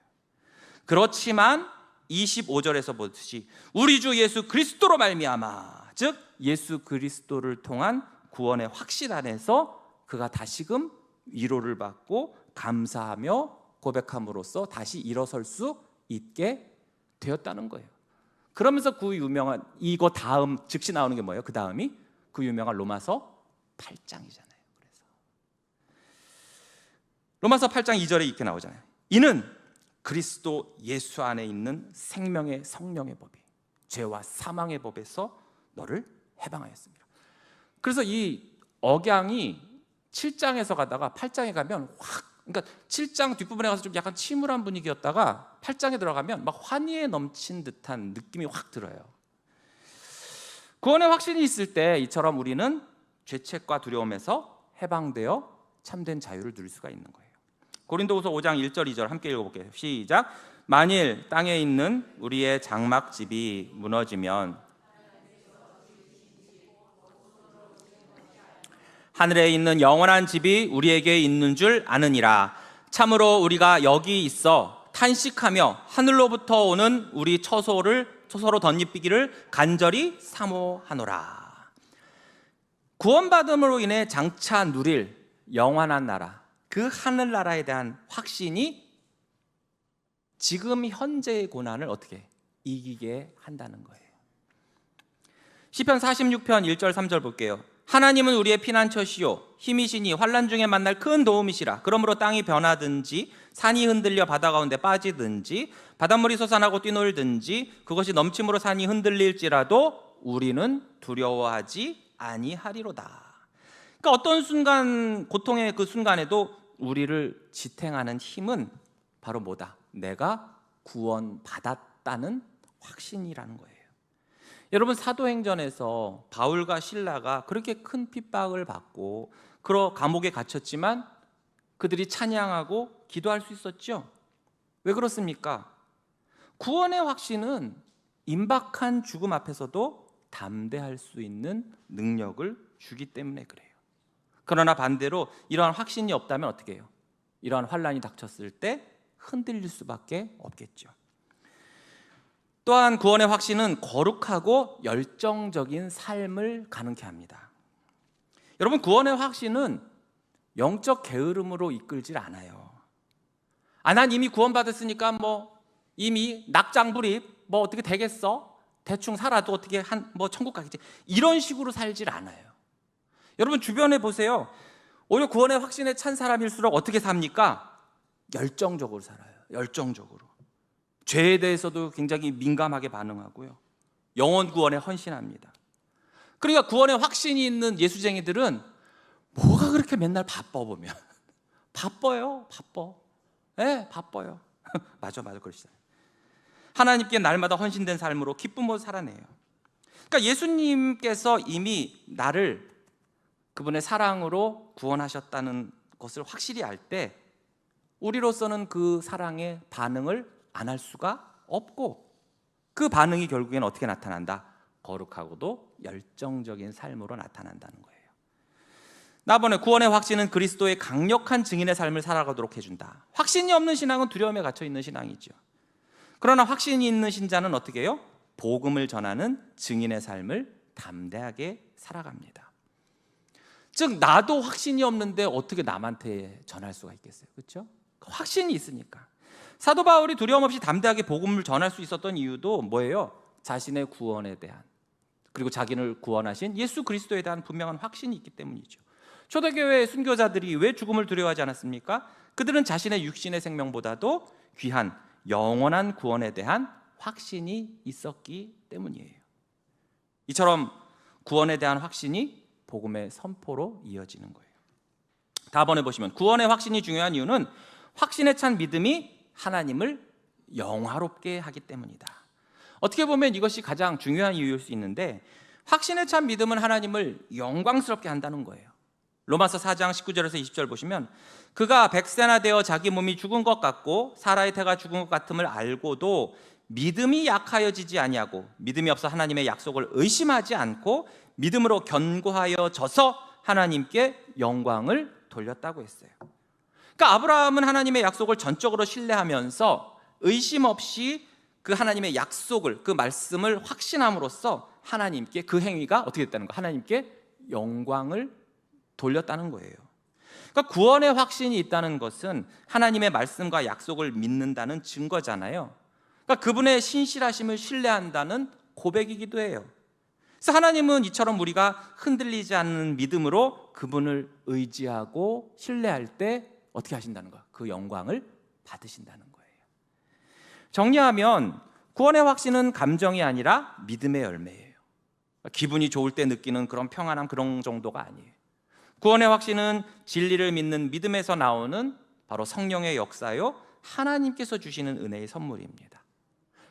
그렇지만 25절에서 보듯이 우리 주 예수 그리스도로 말미암아, 즉 예수 그리스도를 통한 구원의 확신 안에서 그가 다시금 위로를 받고 감사하며 고백함으로써 다시 일어설 수 있게 되었다는 거예요. 그러면서 그 유명한 이거 다음 즉시 나오는 게 뭐예요? 그 다음이 그 유명한 로마서 8장이잖아요. 그래서 로마서 8장 2절에 이렇게 나오잖아요. 이는 그리스도 예수 안에 있는 생명의 성령의 법이 죄와 사망의 법에서 너를 해방하였습니다. 그래서 이 억양이 7장에서 가다가 8장에 가면 그러니까 7장 뒷부분에 가서 좀 약간 침울한 분위기였다가 8장에 들어가면 막 환희에 넘친 듯한 느낌이 확 들어요. 구원의 확신이 있을 때 이처럼 우리는 죄책과 두려움에서 해방되어 참된 자유를 누릴 수가 있는 거예요. 고린도후서 5장 1절 2절 함께 읽어볼게요. 시작. 만일 땅에 있는 우리의 장막집이 무너지면 하늘에 있는 영원한 집이 우리에게 있는 줄 아느니라. 참으로 우리가 여기 있어 탄식하며 하늘로부터 오는 우리 처소로 덧입히기를 간절히 사모하노라. 구원받음으로 인해 장차 누릴 영원한 나라, 그 하늘나라에 대한 확신이 지금 현재의 고난을 어떻게 이기게 한다는 거예요. 시편 46편 1절 3절 볼게요. 하나님은 우리의 피난처시요 힘이시니 환난 중에 만날 큰 도움이시라. 그러므로 땅이 변하든지 산이 흔들려 바다 가운데 빠지든지 바닷물이 솟아나고 뛰놀든지 그것이 넘침으로 산이 흔들릴지라도 우리는 두려워하지 아니하리로다. 그러니까 어떤 순간, 고통의 그 순간에도 우리를 지탱하는 힘은 바로 뭐다? 내가 구원받았다는 확신이라는 거예요. 여러분, 사도행전에서 바울과 실라가 그렇게 큰 핍박을 받고 감옥에 갇혔지만 그들이 찬양하고 기도할 수 있었죠. 왜 그렇습니까? 구원의 확신은 임박한 죽음 앞에서도 담대할 수 있는 능력을 주기 때문에 그래요. 그러나 반대로 이러한 확신이 없다면 어떻게 해요? 이러한 환난이 닥쳤을 때 흔들릴 수밖에 없겠죠. 또한 구원의 확신은 거룩하고 열정적인 삶을 가능케 합니다. 여러분, 구원의 확신은 영적 게으름으로 이끌질 않아요. 난 이미 구원받았으니까 이미 낙장불입 어떻게 되겠어? 대충 살아도 어떻게 천국 가겠지. 이런 식으로 살질 않아요. 여러분 주변에 보세요. 오히려 구원의 확신에 찬 사람일수록 어떻게 삽니까? 열정적으로 살아요. 열정적으로. 죄에 대해서도 굉장히 민감하게 반응하고요. 영혼 구원에 헌신합니다. 그러니까 구원의 확신이 있는 예수쟁이들은 뭐가 그렇게 맨날 바빠 보면 바빠요. 바빠요. 맞아 그러시잖아요. 하나님께 날마다 헌신된 삶으로 기쁨으로 살아내요. 그러니까 예수님께서 이미 나를 그분의 사랑으로 구원하셨다는 것을 확실히 알 때 우리로서는 그 사랑에 반응을 안 할 수가 없고, 그 반응이 결국엔 어떻게 나타난다? 거룩하고도 열정적인 삶으로 나타난다는 거예요. 나번에 구원의 확신은 그리스도의 강력한 증인의 삶을 살아가도록 해준다. 확신이 없는 신앙은 두려움에 갇혀 있는 신앙이죠. 그러나 확신이 있는 신자는 어떻게 해요? 복음을 전하는 증인의 삶을 담대하게 살아갑니다. 즉 나도 확신이 없는데 어떻게 남한테 전할 수가 있겠어요? 그렇죠? 확신이 있으니까. 사도 바울이 두려움 없이 담대하게 복음을 전할 수 있었던 이유도 뭐예요? 자신의 구원에 대한, 그리고 자기를 구원하신 예수 그리스도에 대한 분명한 확신이 있기 때문이죠. 초대교회 순교자들이 왜 죽음을 두려워하지 않았습니까? 그들은 자신의 육신의 생명보다도 귀한 영원한 구원에 대한 확신이 있었기 때문이에요. 이처럼 구원에 대한 확신이 복음의 선포로 이어지는 거예요. 다음번에 보시면 구원의 확신이 중요한 이유는 확신에 찬 믿음이 하나님을 영화롭게 하기 때문이다. 어떻게 보면 이것이 가장 중요한 이유일 수 있는데, 확신에 찬 믿음은 하나님을 영광스럽게 한다는 거예요. 로마서 4장 19절에서 20절 보시면, 그가 백세나 되어 자기 몸이 죽은 것 같고 사라의 태가 죽은 것 같음을 알고도 믿음이 약하여지지 아니하고 믿음이 없어 하나님의 약속을 의심하지 않고 믿음으로 견고하여 져서 하나님께 영광을 돌렸다고 했어요. 그러니까 아브라함은 하나님의 약속을 전적으로 신뢰하면서 의심 없이 그 하나님의 약속을, 그 말씀을 확신함으로써 하나님께 그 행위가 어떻게 됐다는 거예요? 하나님께 영광을 돌렸다는 거예요. 그러니까 구원의 확신이 있다는 것은 하나님의 말씀과 약속을 믿는다는 증거잖아요. 그러니까 그분의 신실하심을 신뢰한다는 고백이기도 해요. 그래서 하나님은 이처럼 우리가 흔들리지 않는 믿음으로 그분을 의지하고 신뢰할 때 어떻게 하신다는 거야? 그 영광을 받으신다는 거예요. 정리하면 구원의 확신은 감정이 아니라 믿음의 열매예요. 기분이 좋을 때 느끼는 그런 평안함, 그런 정도가 아니에요. 구원의 확신은 진리를 믿는 믿음에서 나오는 바로 성령의 역사요, 하나님께서 주시는 은혜의 선물입니다.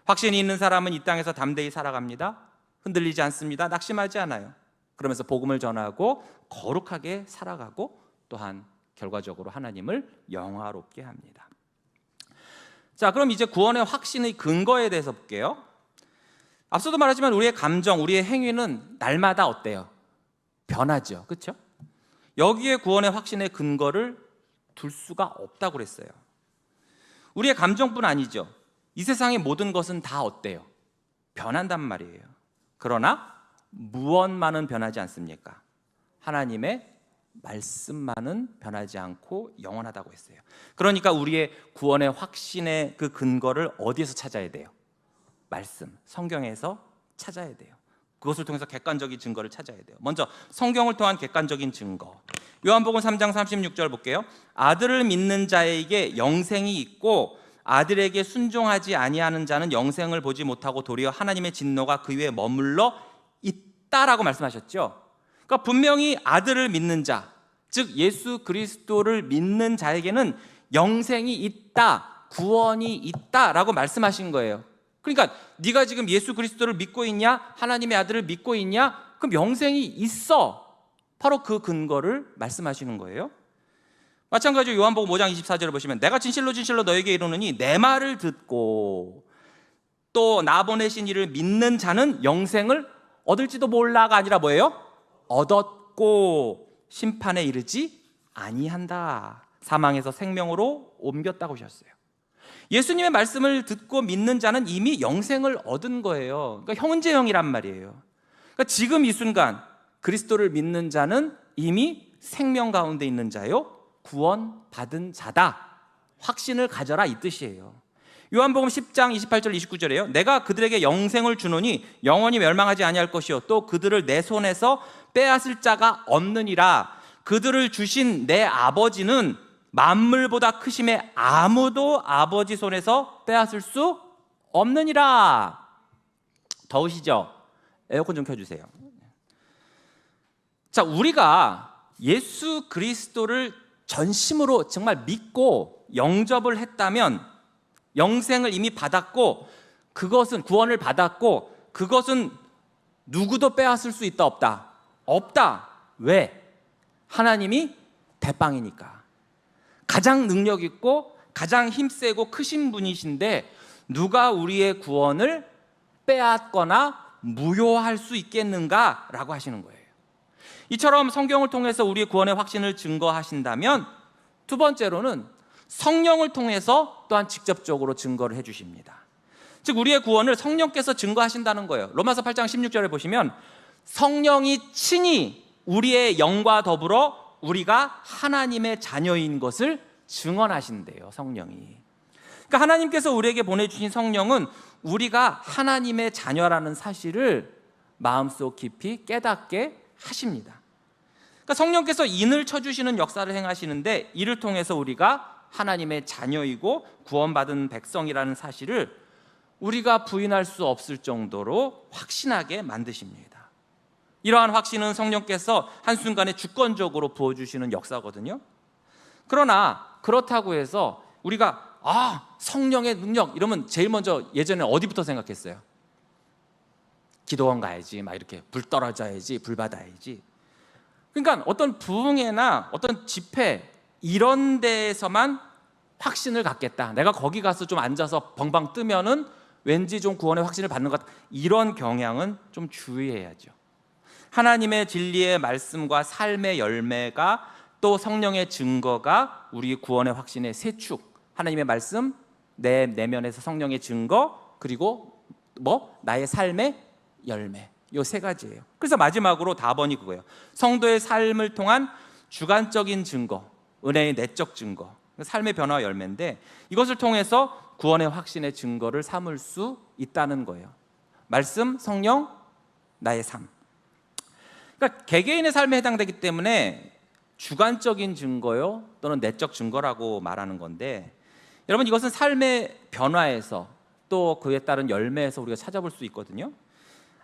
확신이 있는 사람은 이 땅에서 담대히 살아갑니다. 흔들리지 않습니다. 낙심하지 않아요. 그러면서 복음을 전하고 거룩하게 살아가고 또한 결과적으로 하나님을 영화롭게 합니다. 자, 그럼 이제 구원의 확신의 근거에 대해서 볼게요. 앞서도 말하지만 우리의 감정, 우리의 행위는 날마다 어때요? 변하죠. 그렇죠? 여기에 구원의 확신의 근거를 둘 수가 없다고 그랬어요. 우리의 감정뿐 아니죠. 이 세상의 모든 것은 다 어때요? 변한단 말이에요. 그러나 무엇만은 변하지 않습니까? 하나님의 말씀만은 변하지 않고 영원하다고 했어요. 그러니까 우리의 구원의 확신의 그 근거를 어디에서 찾아야 돼요? 말씀, 성경에서 찾아야 돼요. 그것을 통해서 객관적인 증거를 찾아야 돼요. 먼저 성경을 통한 객관적인 증거. 요한복음 3장 36절 볼게요. 아들을 믿는 자에게 영생이 있고 아들에게 순종하지 아니하는 자는 영생을 보지 못하고 도리어 하나님의 진노가 그 위에 머물러 있다라고 말씀하셨죠. 그러니까 분명히 아들을 믿는 자, 즉 예수 그리스도를 믿는 자에게는 영생이 있다, 구원이 있다라고 말씀하신 거예요. 그러니까 네가 지금 예수 그리스도를 믿고 있냐? 하나님의 아들을 믿고 있냐? 그럼 영생이 있어. 바로 그 근거를 말씀하시는 거예요. 마찬가지로 요한복음 5장 24절을 보시면 내가 진실로 진실로 너에게 이르노니 내 말을 듣고 또 나 보내신 이를 믿는 자는 영생을 얻을지도 몰라가 아니라 뭐예요? 얻었고 심판에 이르지 아니한다. 사망에서 생명으로 옮겼다고 하셨어요. 예수님의 말씀을 듣고 믿는 자는 이미 영생을 얻은 거예요. 그러니까 현재형이란 말이에요. 그러니까 지금 이 순간 그리스도를 믿는 자는 이미 생명 가운데 있는 자요 구원받은 자다. 확신을 가져라 이 뜻이에요. 요한복음 10장 28절 29절에요. 내가 그들에게 영생을 주노니 영원히 멸망하지 아니할 것이요 또 그들을 내 손에서 빼앗을 자가 없느니라. 그들을 주신 내 아버지는 만물보다 크심에 아무도 아버지 손에서 빼앗을 수 없느니라. 더우시죠? 에어컨 좀 켜주세요. 자, 우리가 예수 그리스도를 전심으로 정말 믿고 영접을 했다면, 영생을 이미 받았고, 그것은 구원을 받았고, 그것은 누구도 빼앗을 수 있다 없다? 없다. 왜? 하나님이 대빵이니까. 가장 능력 있고 가장 힘세고 크신 분이신데 누가 우리의 구원을 빼앗거나 무효할 수 있겠는가라고 하시는 거예요. 이처럼 성경을 통해서 우리의 구원의 확신을 증거하신다면, 두 번째로는 성령을 통해서 또한 직접적으로 증거를 해주십니다. 즉 우리의 구원을 성령께서 증거하신다는 거예요. 로마서 8장 16절에 보시면 성령이 친히 우리의 영과 더불어 우리가 하나님의 자녀인 것을 증언하신대요. 성령이. 그러니까 하나님께서 우리에게 보내주신 성령은 우리가 하나님의 자녀라는 사실을 마음속 깊이 깨닫게 하십니다. 그러니까 성령께서 인을 쳐주시는 역사를 행하시는데, 이를 통해서 우리가 하나님의 자녀이고 구원받은 백성이라는 사실을 우리가 부인할 수 없을 정도로 확신하게 만드십니다. 이러한 확신은 성령께서 한순간에 주권적으로 부어주시는 역사거든요. 그러나 그렇다고 해서 우리가 성령의 능력 이러면 제일 먼저 예전에 어디부터 생각했어요? 기도원 가야지, 막 이렇게 불 떨어져야지, 불 받아야지. 그러니까 어떤 부흥회나 어떤 집회 이런 데에서만 확신을 갖겠다, 내가 거기 가서 좀 앉아서 벙벙 뜨면은 왠지 좀 구원의 확신을 받는 것 같다, 이런 경향은 좀 주의해야죠. 하나님의 진리의 말씀과 삶의 열매가, 또 성령의 증거가 우리 구원의 확신의 세 축, 하나님의 말씀, 내 내면에서 성령의 증거, 그리고 나의 삶의 열매, 이 세 가지예요. 그래서 마지막으로 답원이 그거예요. 성도의 삶을 통한 주관적인 증거, 은혜의 내적 증거, 삶의 변화와 열매인데, 이것을 통해서 구원의 확신의 증거를 삼을 수 있다는 거예요. 말씀, 성령, 나의 삶. 그러니까 개개인의 삶에 해당되기 때문에 주관적인 증거요 또는 내적 증거라고 말하는 건데, 여러분 이것은 삶의 변화에서 또 그에 따른 열매에서 우리가 찾아볼 수 있거든요.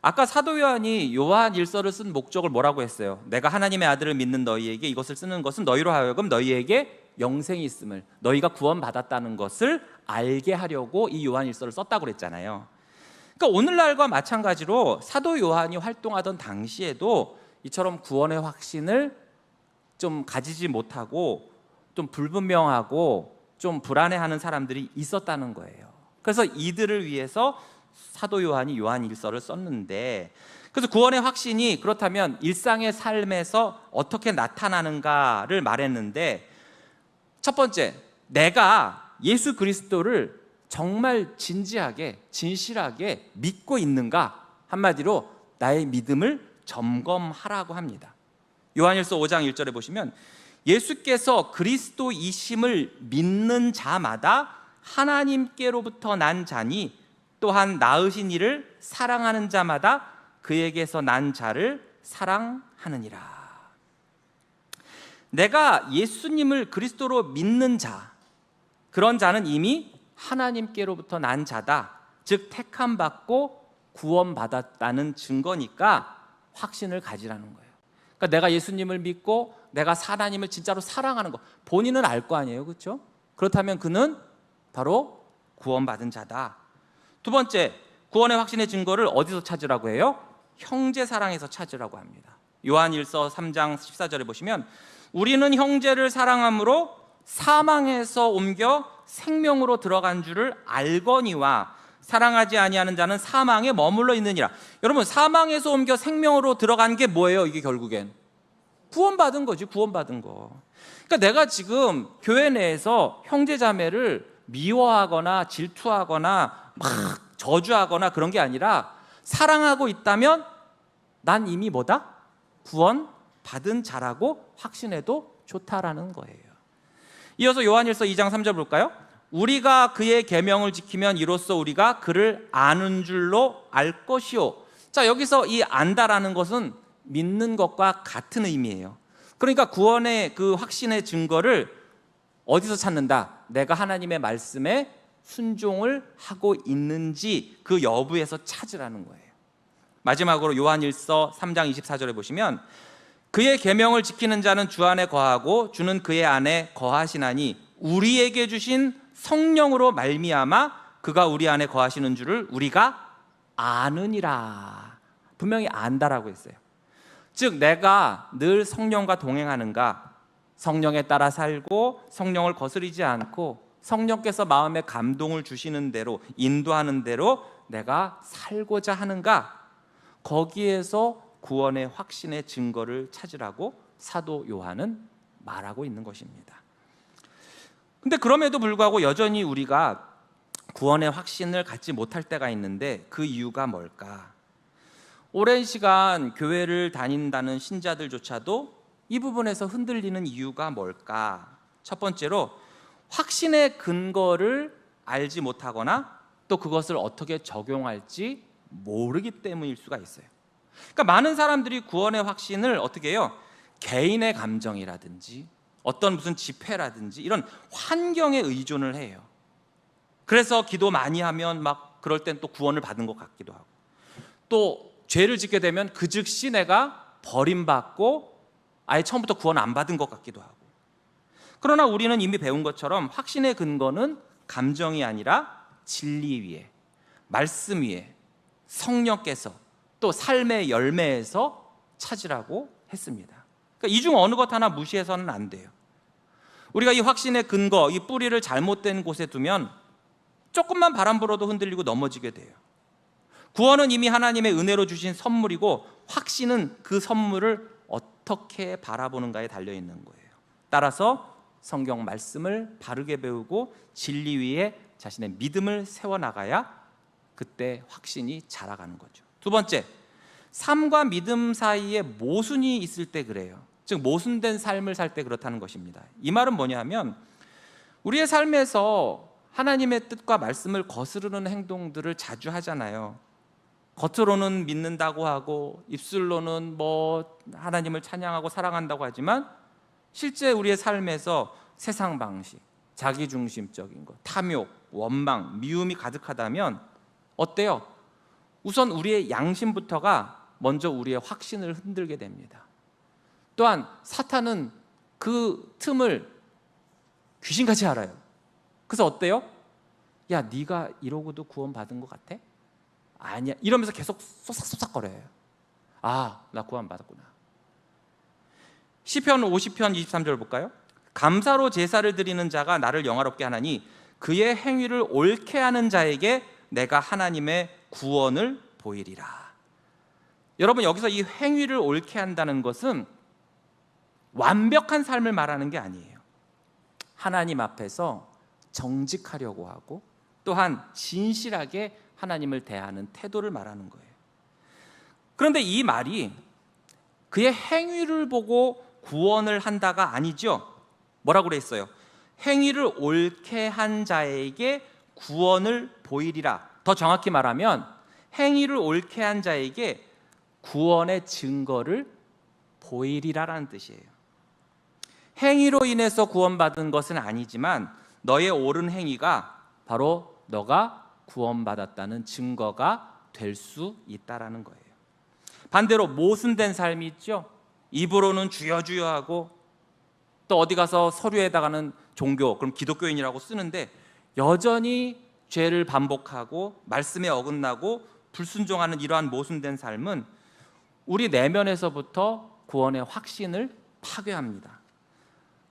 아까 사도 요한이 요한 일서를 쓴 목적을 뭐라고 했어요? 내가 하나님의 아들을 믿는 너희에게 이것을 쓰는 것은 너희로 하여금 너희에게 영생이 있음을, 너희가 구원받았다는 것을 알게 하려고 이 요한 일서를 썼다고 그랬잖아요. 그러니까 오늘날과 마찬가지로 사도 요한이 활동하던 당시에도 이처럼 구원의 확신을 좀 가지지 못하고 좀 불분명하고 좀 불안해하는 사람들이 있었다는 거예요. 그래서 이들을 위해서 사도 요한이 요한 일서를 썼는데, 그래서 구원의 확신이 그렇다면 일상의 삶에서 어떻게 나타나는가를 말했는데, 첫 번째, 내가 예수 그리스도를 정말 진지하게 진실하게 믿고 있는가, 한마디로 나의 믿음을 점검하라고 합니다. 요한일서 5장 1절에 보시면 예수께서 그리스도이심을 믿는 자마다 하나님께로부터 난 자니 또한 낳으신 이를 사랑하는 자마다 그에게서 난 자를 사랑하느니라. 내가 예수님을 그리스도로 믿는 자, 그런 자는 이미 하나님께로부터 난 자다, 즉 택함 받고 구원받았다는 증거니까 확신을 가지라는 거예요. 그러니까 내가 예수님을 믿고 내가 하나님을 진짜로 사랑하는 거 본인은 알 거 아니에요, 그렇죠? 그렇다면 그는 바로 구원받은 자다. 두 번째, 구원의 확신의 증거를 어디서 찾으라고 해요? 형제 사랑에서 찾으라고 합니다. 요한일서 3장 14절에 보시면 우리는 형제를 사랑함으로 사망에서 옮겨 생명으로 들어간 줄을 알거니와 사랑하지 아니하는 자는 사망에 머물러 있느니라. 여러분, 사망에서 옮겨 생명으로 들어간 게 뭐예요? 이게 결국엔 구원받은 거지, 구원받은 거. 그러니까 내가 지금 교회 내에서 형제 자매를 미워하거나 질투하거나 막 저주하거나 그런 게 아니라 사랑하고 있다면 난 이미 뭐다? 받은 자라고 확신해도 좋다라는 거예요. 이어서 요한일서 2장 3절 볼까요? 우리가 그의 계명을 지키면 이로써 우리가 그를 아는 줄로 알 것이요. 자, 여기서 이 안다라는 것은 믿는 것과 같은 의미예요. 그러니까 구원의 그 확신의 증거를 어디서 찾는다? 내가 하나님의 말씀에 순종을 하고 있는지 그 여부에서 찾으라는 거예요. 마지막으로 요한일서 3장 24절에 보시면 그의 계명을 지키는 자는 주 안에 거하고 주는 그의 안에 거하시나니 우리에게 주신 성령으로 말미암아 그가 우리 안에 거하시는 줄을 우리가 아느니라. 분명히 안다라고 했어요. 즉 내가 늘 성령과 동행하는가, 성령에 따라 살고 성령을 거스르지 않고 성령께서 마음에 감동을 주시는 대로, 인도하는 대로 내가 살고자 하는가, 거기에서 구원의 확신의 증거를 찾으라고 사도 요한은 말하고 있는 것입니다. 근데 그럼에도 불구하고 여전히 우리가 구원의 확신을 갖지 못할 때가 있는데 그 이유가 뭘까? 오랜 시간 교회를 다닌다는 신자들조차도 이 부분에서 흔들리는 이유가 뭘까? 첫 번째로 확신의 근거를 알지 못하거나 또 그것을 어떻게 적용할지 모르기 때문일 수가 있어요. 그러니까 많은 사람들이 구원의 확신을 어떻게 해요? 개인의 감정이라든지 어떤 무슨 집회라든지 이런 환경에 의존을 해요. 그래서 기도 많이 하면 막 그럴 땐 또 구원을 받은 것 같기도 하고, 또 죄를 짓게 되면 그 즉시 내가 버림받고 아예 처음부터 구원 안 받은 것 같기도 하고. 그러나 우리는 이미 배운 것처럼 확신의 근거는 감정이 아니라 진리 위에, 말씀 위에, 성령께서 또 삶의 열매에서 찾으라고 했습니다. 그러니까 이 중 어느 것 하나 무시해서는 안 돼요. 우리가 이 확신의 근거, 이 뿌리를 잘못된 곳에 두면 조금만 바람 불어도 흔들리고 넘어지게 돼요. 구원은 이미 하나님의 은혜로 주신 선물이고 확신은 그 선물을 어떻게 바라보는가에 달려있는 거예요. 따라서 성경 말씀을 바르게 배우고 진리 위에 자신의 믿음을 세워나가야 그때 확신이 자라가는 거죠. 두 번째, 삶과 믿음 사이에 모순이 있을 때 그래요. 즉 모순된 삶을 살 때 그렇다는 것입니다. 이 말은 뭐냐 하면 우리의 삶에서 하나님의 뜻과 말씀을 거스르는 행동들을 자주 하잖아요. 겉으로는 믿는다고 하고 입술로는 뭐 하나님을 찬양하고 사랑한다고 하지만 실제 우리의 삶에서 세상 방식, 자기중심적인 것, 탐욕, 원망, 미움이 가득하다면 어때요? 우선 우리의 양심부터가 먼저 우리의 확신을 흔들게 됩니다. 또한 사탄은 그 틈을 귀신같이 알아요. 그래서 어때요? 야, 네가 이러고도 구원받은 것 같아? 아니야. 이러면서 계속 쏘삭쏘삭거려요. 아, 나 구원받았구나. 시편 50편 23절 볼까요? 감사로 제사를 드리는 자가 나를 영화롭게 하나니 그의 행위를 옳게 하는 자에게 내가 하나님의 구원을 보이리라. 여러분, 여기서 이 행위를 옳게 한다는 것은 완벽한 삶을 말하는 게 아니에요. 하나님 앞에서 정직하려고 하고 또한 진실하게 하나님을 대하는 태도를 말하는 거예요. 그런데 이 말이 그의 행위를 보고 구원을 한다가 아니죠. 뭐라고 그랬어요? 행위를 옳게 한 자에게 구원을 보이리라. 더 정확히 말하면 행위를 옳게 한 자에게 구원의 증거를 보이리라라는 뜻이에요. 행위로 인해서 구원받은 것은 아니지만 너의 옳은 행위가 바로 너가 구원받았다는 증거가 될 수 있다라는 거예요. 반대로 모순된 삶이 있죠. 입으로는 주여 주여 하고 또 어디 가서 서류에다가는 종교, 그럼 기독교인이라고 쓰는데 여전히 죄를 반복하고 말씀에 어긋나고 불순종하는 이러한 모순된 삶은 우리 내면에서부터 구원의 확신을 파괴합니다.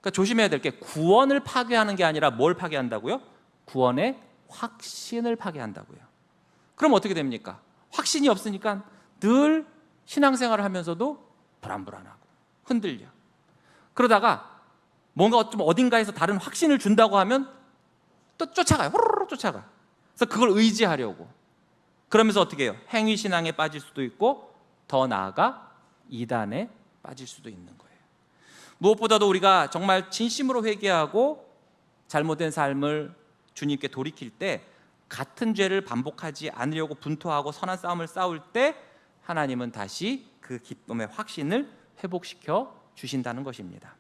그러니까 조심해야 될 게 구원을 파괴하는 게 아니라 뭘 파괴한다고요? 구원의 확신을 파괴한다고요. 그럼 어떻게 됩니까? 확신이 없으니까 늘 신앙생활을 하면서도 불안불안하고 흔들려. 그러다가 뭔가 좀 어딘가에서 다른 확신을 준다고 하면 또 쫓아가요. 호로록 쫓아가. 그래서 그걸 의지하려고. 그러면서 어떻게 해요? 행위신앙에 빠질 수도 있고 더 나아가 이단에 빠질 수도 있는 거예요. 무엇보다도 우리가 정말 진심으로 회개하고 잘못된 삶을 주님께 돌이킬 때 같은 죄를 반복하지 않으려고 분투하고 선한 싸움을 싸울 때 하나님은 다시 그 기쁨의 확신을 회복시켜 주신다는 것입니다.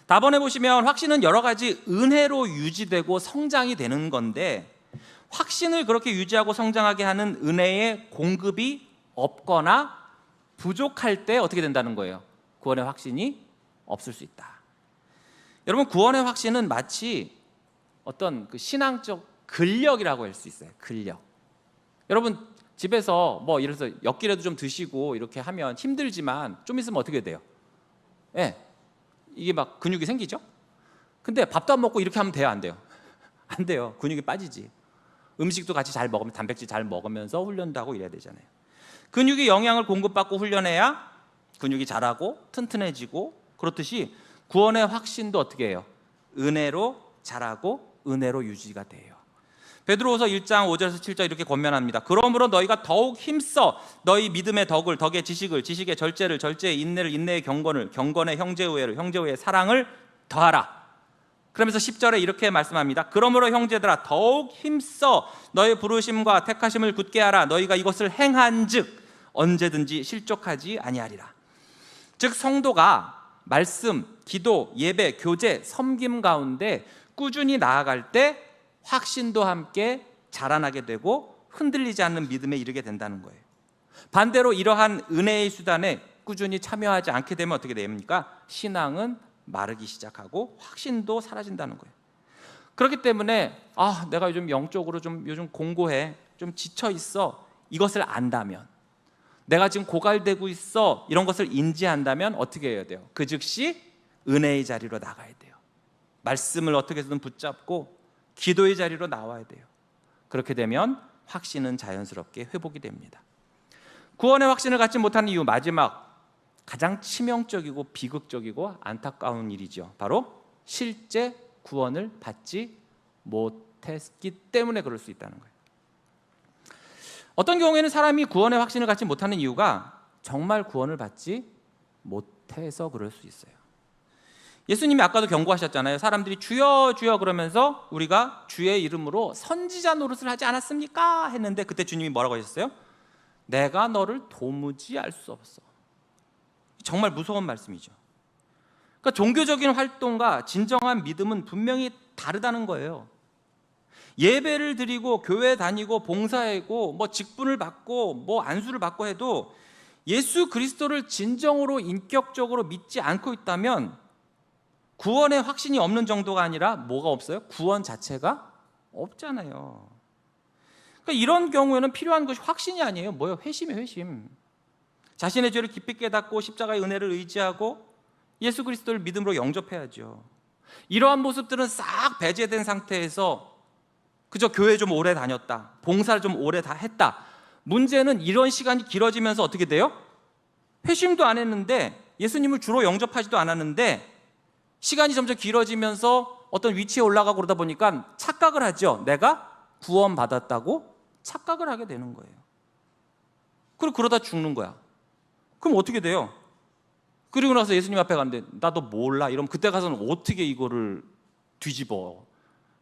답변해 보시면 확신은 여러 가지 은혜로 유지되고 성장이 되는 건데, 확신을 그렇게 유지하고 성장하게 하는 은혜의 공급이 없거나 부족할 때 어떻게 된다는 거예요? 구원의 확신이 없을 수 있다. 여러분, 구원의 확신은 마치 어떤 그 신앙적 근력이라고 할 수 있어요. 근력. 여러분, 집에서 뭐 예를 들어서 엿기라도 좀 드시고 이렇게 하면 힘들지만 좀 있으면 어떻게 돼요? 예, 이게 막 근육이 생기죠? 근데 밥도 안 먹고 이렇게 하면 돼요, 안 돼요? 안 돼요. 근육이 빠지지. 음식도 같이 잘 먹으면, 단백질 잘 먹으면서 훈련도 하고 이래야 되잖아요. 근육이 영양을 공급받고 훈련해야 근육이 자라고 튼튼해지고, 그렇듯이 구원의 확신도 어떻게 해요? 은혜로 자라고 은혜로 유지가 돼요. 베드로후서 1장 5절에서 7절 이렇게 권면합니다. 그러므로 너희가 더욱 힘써 너희 믿음의 덕을, 덕의 지식을, 지식의 절제를, 절제의 인내를, 인내의 경건을, 경건의 형제우애를, 형제우애의 사랑을 더하라. 그러면서 10절에 이렇게 말씀합니다. 그러므로 형제들아 더욱 힘써 너희 부르심과 택하심을 굳게 하라. 너희가 이것을 행한즉 언제든지 실족하지 아니하리라. 즉 성도가 말씀, 기도, 예배, 교제, 섬김 가운데 꾸준히 나아갈 때 확신도 함께 자라나게 되고 흔들리지 않는 믿음에 이르게 된다는 거예요. 반대로 이러한 은혜의 수단에 꾸준히 참여하지 않게 되면 어떻게 됩니까? 신앙은 마르기 시작하고 확신도 사라진다는 거예요. 그렇기 때문에 내가 요즘 영적으로 좀 요즘 공고해, 좀 지쳐 있어, 이것을 안다면, 내가 지금 고갈되고 있어, 이런 것을 인지한다면 어떻게 해야 돼요? 그 즉시 은혜의 자리로 나가야 돼요. 말씀을 어떻게 해서든 붙잡고 기도의 자리로 나와야 돼요. 그렇게 되면 확신은 자연스럽게 회복이 됩니다. 구원의 확신을 갖지 못하는 이유, 마지막 가장 치명적이고 비극적이고 안타까운 일이죠. 바로 실제 구원을 받지 못했기 때문에 그럴 수 있다는 거예요. 어떤 경우에는 사람이 구원의 확신을 갖지 못하는 이유가 정말 구원을 받지 못해서 그럴 수 있어요. 예수님이 아까도 경고하셨잖아요. 사람들이 주여 주여 그러면서 우리가 주의 이름으로 선지자 노릇을 하지 않았습니까? 했는데 그때 주님이 뭐라고 하셨어요? 내가 너를 도무지 알 수 없어. 정말 무서운 말씀이죠. 그러니까 종교적인 활동과 진정한 믿음은 분명히 다르다는 거예요. 예배를 드리고 교회 다니고 봉사하고 뭐 직분을 받고 뭐 안수를 받고 해도 예수 그리스도를 진정으로 인격적으로 믿지 않고 있다면 구원의 확신이 없는 정도가 아니라 뭐가 없어요? 구원 자체가 없잖아요. 그러니까 이런 경우에는 필요한 것이 확신이 아니에요. 뭐예요? 회심이에요, 회심. 자신의 죄를 깊이 깨닫고 십자가의 은혜를 의지하고 예수 그리스도를 믿음으로 영접해야죠. 이러한 모습들은 싹 배제된 상태에서 그저 교회 좀 오래 다녔다, 봉사를 좀 오래 다 했다. 문제는 이런 시간이 길어지면서 어떻게 돼요? 회심도 안 했는데, 예수님을 주로 영접하지도 않았는데 시간이 점점 길어지면서 어떤 위치에 올라가고 그러다 보니까 착각을 하죠. 내가 구원받았다고 착각을 하게 되는 거예요. 그리고 그러다 죽는 거야. 그럼 어떻게 돼요? 그리고 나서 예수님 앞에 갔는데 나 너 몰라 이러면 그때 가서는 어떻게 이거를 뒤집어?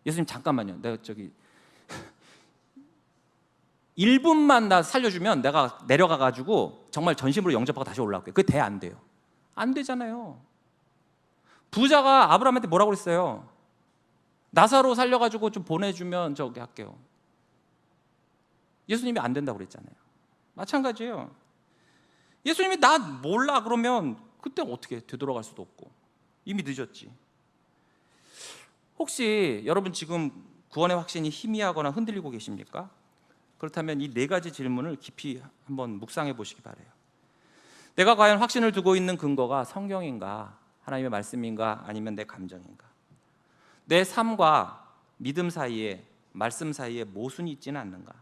예수님 잠깐만요. 내가 저기 1분만 나 살려주면 내가 내려가가지고 정말 전심으로 영접하고 다시 올라올게요. 그게 돼? 안 돼요? 안 되잖아요. 부자가 아브라함한테 뭐라고 그랬어요? 나사로 살려가지고 좀 보내주면 저기 할게요. 예수님이 안 된다고 그랬잖아요. 마찬가지예요. 예수님이 나 몰라 그러면 그때 어떻게 되돌아갈 수도 없고 이미 늦었지. 혹시 여러분 지금 구원의 확신이 희미하거나 흔들리고 계십니까? 그렇다면 이 네 가지 질문을 깊이 한번 묵상해 보시기 바라요. 내가 과연 확신을 두고 있는 근거가 성경인가, 하나님의 말씀인가, 아니면 내 감정인가? 내 삶과 믿음 사이에, 말씀 사이에 모순이 있지는 않는가?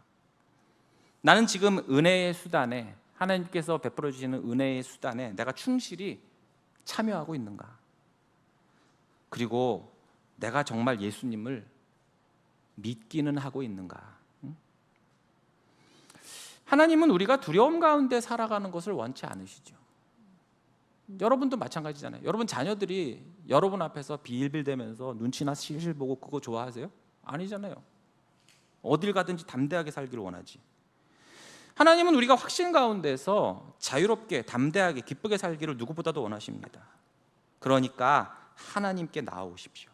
나는 지금 은혜의 수단에, 하나님께서 베풀어 주시는 은혜의 수단에 내가 충실히 참여하고 있는가? 그리고 내가 정말 예수님을 믿기는 하고 있는가? 하나님은 우리가 두려움 가운데 살아가는 것을 원치 않으시죠. 여러분도 마찬가지잖아요. 여러분 자녀들이 여러분 앞에서 빌빌대면서 눈치나 실실 보고 그거 좋아하세요? 아니잖아요. 어딜 가든지 담대하게 살기를 원하지. 하나님은 우리가 확신 가운데서 자유롭게 담대하게 기쁘게 살기를 누구보다도 원하십니다. 그러니까 하나님께 나아오십시오.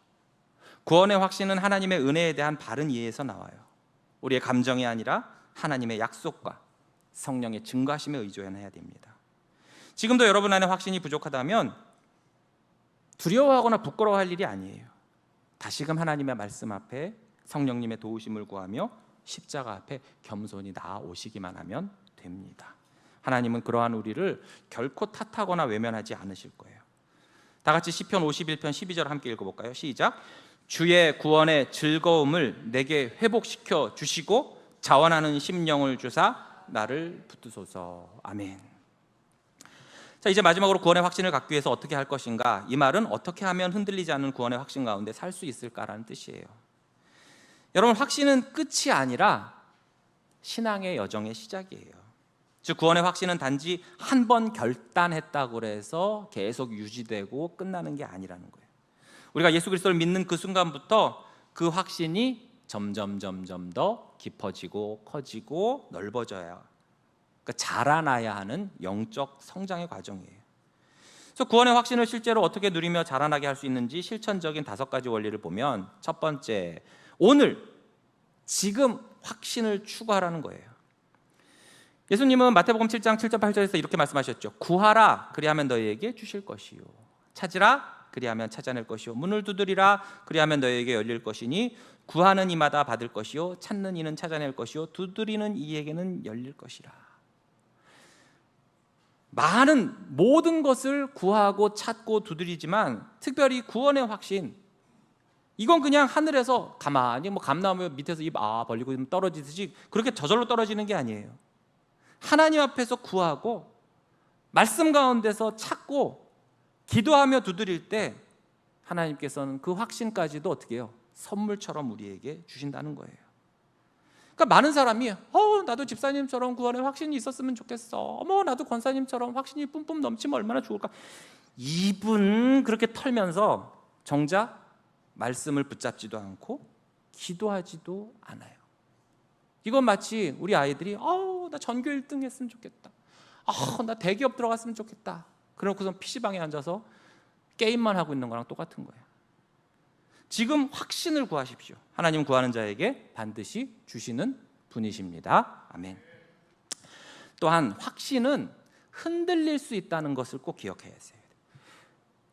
구원의 확신은 하나님의 은혜에 대한 바른 이해에서 나와요. 우리의 감정이 아니라 하나님의 약속과 성령의 증거하심에 의존해야 됩니다. 지금도 여러분 안에 확신이 부족하다면 두려워하거나 부끄러워할 일이 아니에요. 다시금 하나님의 말씀 앞에 성령님의 도우심을 구하며 십자가 앞에 겸손히 나아오시기만 하면 됩니다. 하나님은 그러한 우리를 결코 탓하거나 외면하지 않으실 거예요. 다 같이 시편 51편 12절 함께 읽어볼까요? 시작. 주의 구원의 즐거움을 내게 회복시켜 주시고 자원하는 심령을 주사 나를 붙드소서. 아멘. 자, 이제 마지막으로 구원의 확신을 갖기 위해서 어떻게 할 것인가? 이 말은 어떻게 하면 흔들리지 않는 구원의 확신 가운데 살 수 있을까라는 뜻이에요. 여러분, 확신은 끝이 아니라 신앙의 여정의 시작이에요. 즉 구원의 확신은 단지 한 번 결단했다고 해서 계속 유지되고 끝나는 게 아니라는 거예요. 우리가 예수 그리스도를 믿는 그 순간부터 그 확신이 점점 더 깊어지고 커지고 넓어져야, 그러니까 자라나야 하는 영적 성장의 과정이에요. 그래서 구원의 확신을 실제로 어떻게 누리며 자라나게 할 수 있는지 실천적인 5가지 원리를 보면, 첫 번째, 오늘 지금 확신을 추구하라는 거예요. 예수님은 마태복음 7장 7절 8절에서 이렇게 말씀하셨죠. 구하라 그리하면 너희에게 주실 것이요, 찾으라 그리하면 찾아낼 것이요, 문을 두드리라 그리하면 너희에게 열릴 것이니 구하는 이마다 받을 것이요, 찾는 이는 찾아낼 것이요, 두드리는 이에게는 열릴 것이라. 많은 모든 것을 구하고 찾고 두드리지만 특별히 구원의 확신, 이건 그냥 하늘에서 가만히 감나무 밑에서 입 벌리고 떨어지듯이 그렇게 저절로 떨어지는 게 아니에요. 하나님 앞에서 구하고 말씀 가운데서 찾고 기도하며 두드릴 때 하나님께서는 그 확신까지도 어떻게 해요? 선물처럼 우리에게 주신다는 거예요. 그러니까 많은 사람이 나도 집사님처럼 구원의 확신이 있었으면 좋겠어. 나도 권사님처럼 확신이 뿜뿜 넘치면 얼마나 좋을까. 입은 그렇게 털면서 정작 말씀을 붙잡지도 않고 기도하지도 않아요. 이건 마치 우리 아이들이 나 전교 1등 했으면 좋겠다. 나 대기업 들어갔으면 좋겠다. 그러고서 PC방에 앉아서 게임만 하고 있는 거랑 똑같은 거예요. 지금 확신을 구하십시오. 하나님 구하는 자에게 반드시 주시는 분이십니다. 아멘. 또한 확신은 흔들릴 수 있다는 것을 꼭 기억해야 해요.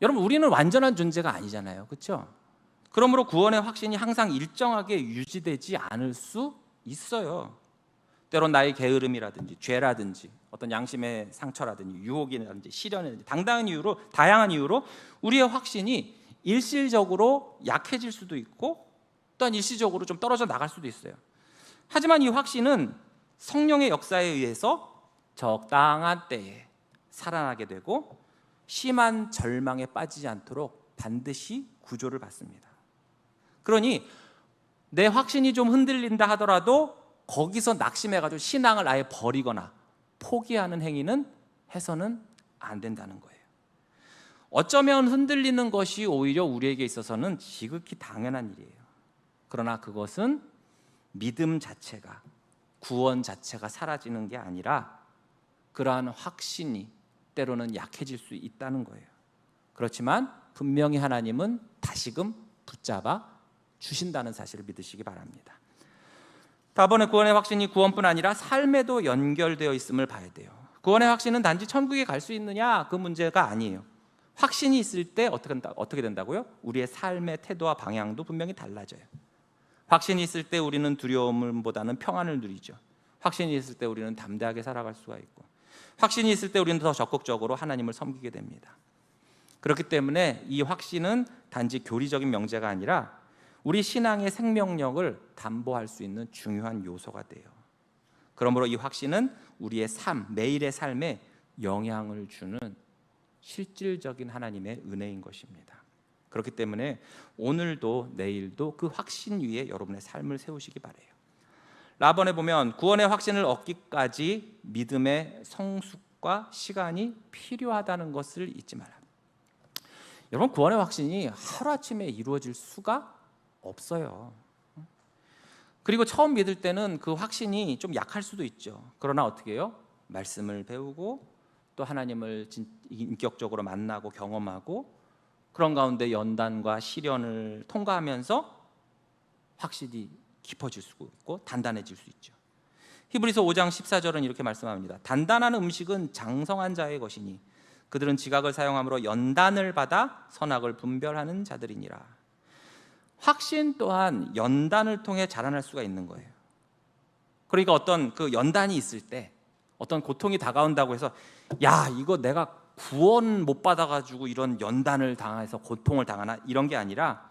여러분, 우리는 완전한 존재가 아니잖아요. 그렇죠? 그러므로 구원의 확신이 항상 일정하게 유지되지 않을 수 있어요. 때론 나의 게으름이라든지 죄라든지 어떤 양심의 상처라든지 유혹이라든지 시련이라든지 다양한 이유로 우리의 확신이 일시적으로 약해질 수도 있고 또한 일시적으로 좀 떨어져 나갈 수도 있어요. 하지만 이 확신은 성령의 역사에 의해서 적당한 때에 살아나게 되고 심한 절망에 빠지지 않도록 반드시 구조를 받습니다. 그러니 내 확신이 좀 흔들린다 하더라도 거기서 낙심해가지고 신앙을 아예 버리거나 포기하는 행위는 해서는 안 된다는 거예요. 어쩌면 흔들리는 것이 오히려 우리에게 있어서는 지극히 당연한 일이에요. 그러나 그것은 믿음 자체가, 구원 자체가 사라지는 게 아니라 그러한 확신이 때로는 약해질 수 있다는 거예요. 그렇지만 분명히 하나님은 다시금 붙잡아 주신다는 사실을 믿으시기 바랍니다. 다번에 구원의 확신이 구원뿐 아니라 삶에도 연결되어 있음을 봐야 돼요. 구원의 확신은 단지 천국에 갈 수 있느냐 그 문제가 아니에요. 확신이 있을 때 어떻게 된다고요? 우리의 삶의 태도와 방향도 분명히 달라져요. 확신이 있을 때 우리는 두려움보다는 평안을 누리죠. 확신이 있을 때 우리는 담대하게 살아갈 수가 있고, 확신이 있을 때 우리는 더 적극적으로 하나님을 섬기게 됩니다. 그렇기 때문에 이 확신은 단지 교리적인 명제가 아니라 우리 신앙의 생명력을 담보할 수 있는 중요한 요소가 돼요. 그러므로 이 확신은 우리의 매일의 삶에 영향을 주는 실질적인 하나님의 은혜인 것입니다. 그렇기 때문에 오늘도 내일도 그 확신 위에 여러분의 삶을 세우시기 바라요. 라본에 보면 구원의 확신을 얻기까지 믿음의 노력과 시간이 필요하다는 것을 잊지 마라. 여러분, 구원의 확신이 하루아침에 이루어질 수가 없어요. 그리고 처음 믿을 때는 그 확신이 좀 약할 수도 있죠. 그러나 어떻게 해요? 말씀을 배우고 또 하나님을 인격적으로 만나고 경험하고 그런 가운데 연단과 시련을 통과하면서 확실히 깊어질 수 있고 단단해질 수 있죠. 히브리서 5장 14절은 이렇게 말씀합니다. 단단한 음식은 장성한 자의 것이니 그들은 지각을 사용함으로 연단을 받아 선악을 분별하는 자들이니라. 확신 또한 연단을 통해 자라날 수가 있는 거예요. 그러니까 어떤 그 연단이 있을 때 어떤 고통이 다가온다고 해서 야, 이거 내가 구원 못 받아가지고 이런 연단을 당해서 고통을 당하나, 이런 게 아니라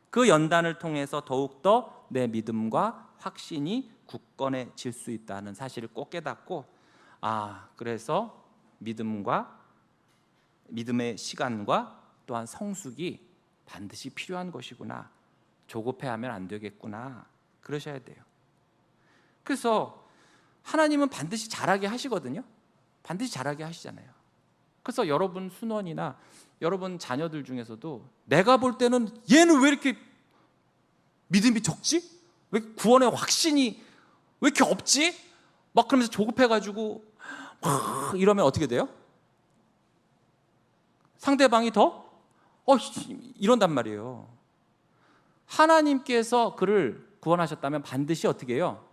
그 연단을 통해서 더욱더 내 믿음과 확신이 굳건해질 수 있다는 사실을 꼭 깨닫고, 그래서 믿음의 시간과 또한 성숙이 반드시 필요한 것이구나, 조급해하면 안 되겠구나, 그러셔야 돼요. 그래서 하나님은 반드시 잘하게 하시거든요. 반드시 잘하게 하시잖아요. 그래서 여러분 순원이나 여러분 자녀들 중에서도 내가 볼 때는 얘는 왜 이렇게 믿음이 적지? 왜 구원의 확신이 왜 이렇게 없지? 막 그러면서 조급해가지고 막 이러면 어떻게 돼요? 상대방이 더 이런단 말이에요. 하나님께서 그를 구원하셨다면 반드시 어떻게 해요?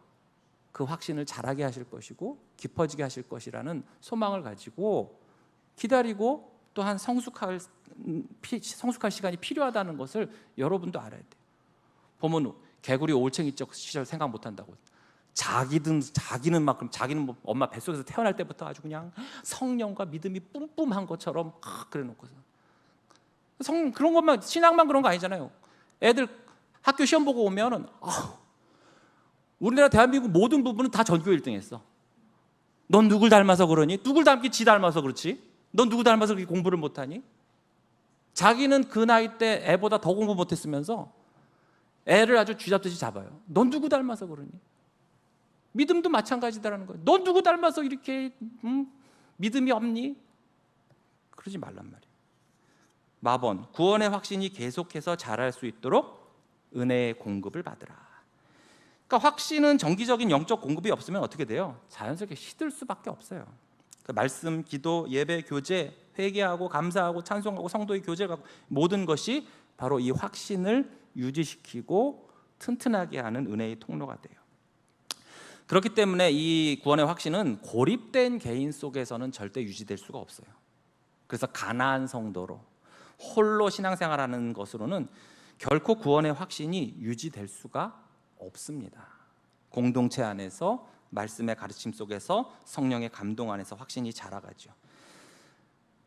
그 확신을 자라게 하실 것이고 깊어지게 하실 것이라는 소망을 가지고 기다리고 또한 성숙할 시간이 필요하다는 것을 여러분도 알아야 돼요. 보면 개구리 올챙이적 시절 생각 못한다고. 자기는 막 그럼 자기는 뭐 엄마 뱃속에서 태어날 때부터 아주 그냥 성령과 믿음이 뿜뿜한 것처럼 그래놓고서 그런 것만, 신앙만 그런 거 아니잖아요. 애들 학교 시험 보고 오면은 우리나라 대한민국 모든 부분은 다 전교 1등했어. 넌 누굴 닮아서 그러니? 누굴 닮기 지 닮아서 그렇지? 넌 누구 닮아서 그렇게 공부를 못하니? 자기는 그 나이 때 애보다 더 공부 못했으면서 애를 아주 쥐잡듯이 잡아요. 넌 누구 닮아서 그러니? 믿음도 마찬가지다라는 거예요. 넌 누구 닮아서 이렇게 믿음이 없니? 그러지 말란 말이에요. 마번, 구원의 확신이 계속해서 자랄 수 있도록 은혜의 공급을 받으라. 그러니까 확신은 정기적인 영적 공급이 없으면 어떻게 돼요? 자연스럽게 시들 수밖에 없어요. 그러니까 말씀, 기도, 예배, 교제, 회개하고 감사하고 찬송하고 성도의 교제가 모든 것이 바로 이 확신을 유지시키고 튼튼하게 하는 은혜의 통로가 돼요. 그렇기 때문에 이 구원의 확신은 고립된 개인 속에서는 절대 유지될 수가 없어요. 그래서 가나안 성도로 홀로 신앙생활하는 것으로는 결코 구원의 확신이 유지될 수가 없습니다. 공동체 안에서 말씀의 가르침 속에서 성령의 감동 안에서 확신이 자라가죠.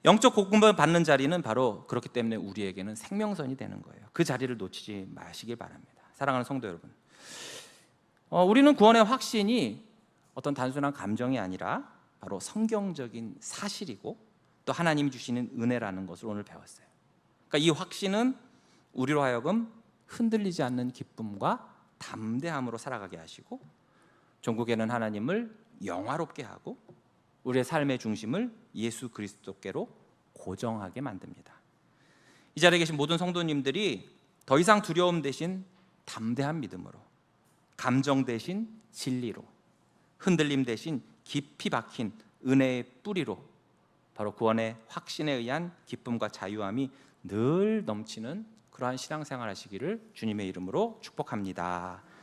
영적 공급을 받는 자리는 바로 그렇기 때문에 우리에게는 생명선이 되는 거예요. 그 자리를 놓치지 마시길 바랍니다. 사랑하는 성도 여러분, 우리는 구원의 확신이 어떤 단순한 감정이 아니라 바로 성경적인 사실이고 또 하나님이 주시는 은혜라는 것을 오늘 배웠어요. 그러니까 이 확신은 우리로 하여금 흔들리지 않는 기쁨과 담대함으로 살아가게 하시고 종국에는 하나님을 영화롭게 하고 우리의 삶의 중심을 예수 그리스도께로 고정하게 만듭니다. 이 자리에 계신 모든 성도님들이 더 이상 두려움 대신 담대한 믿음으로, 감정 대신 진리로, 흔들림 대신 깊이 박힌 은혜의 뿌리로 바로 구원의 확신에 의한 기쁨과 자유함이 늘 넘치는 그러한 신앙생활 하시기를 주님의 이름으로 축복합니다.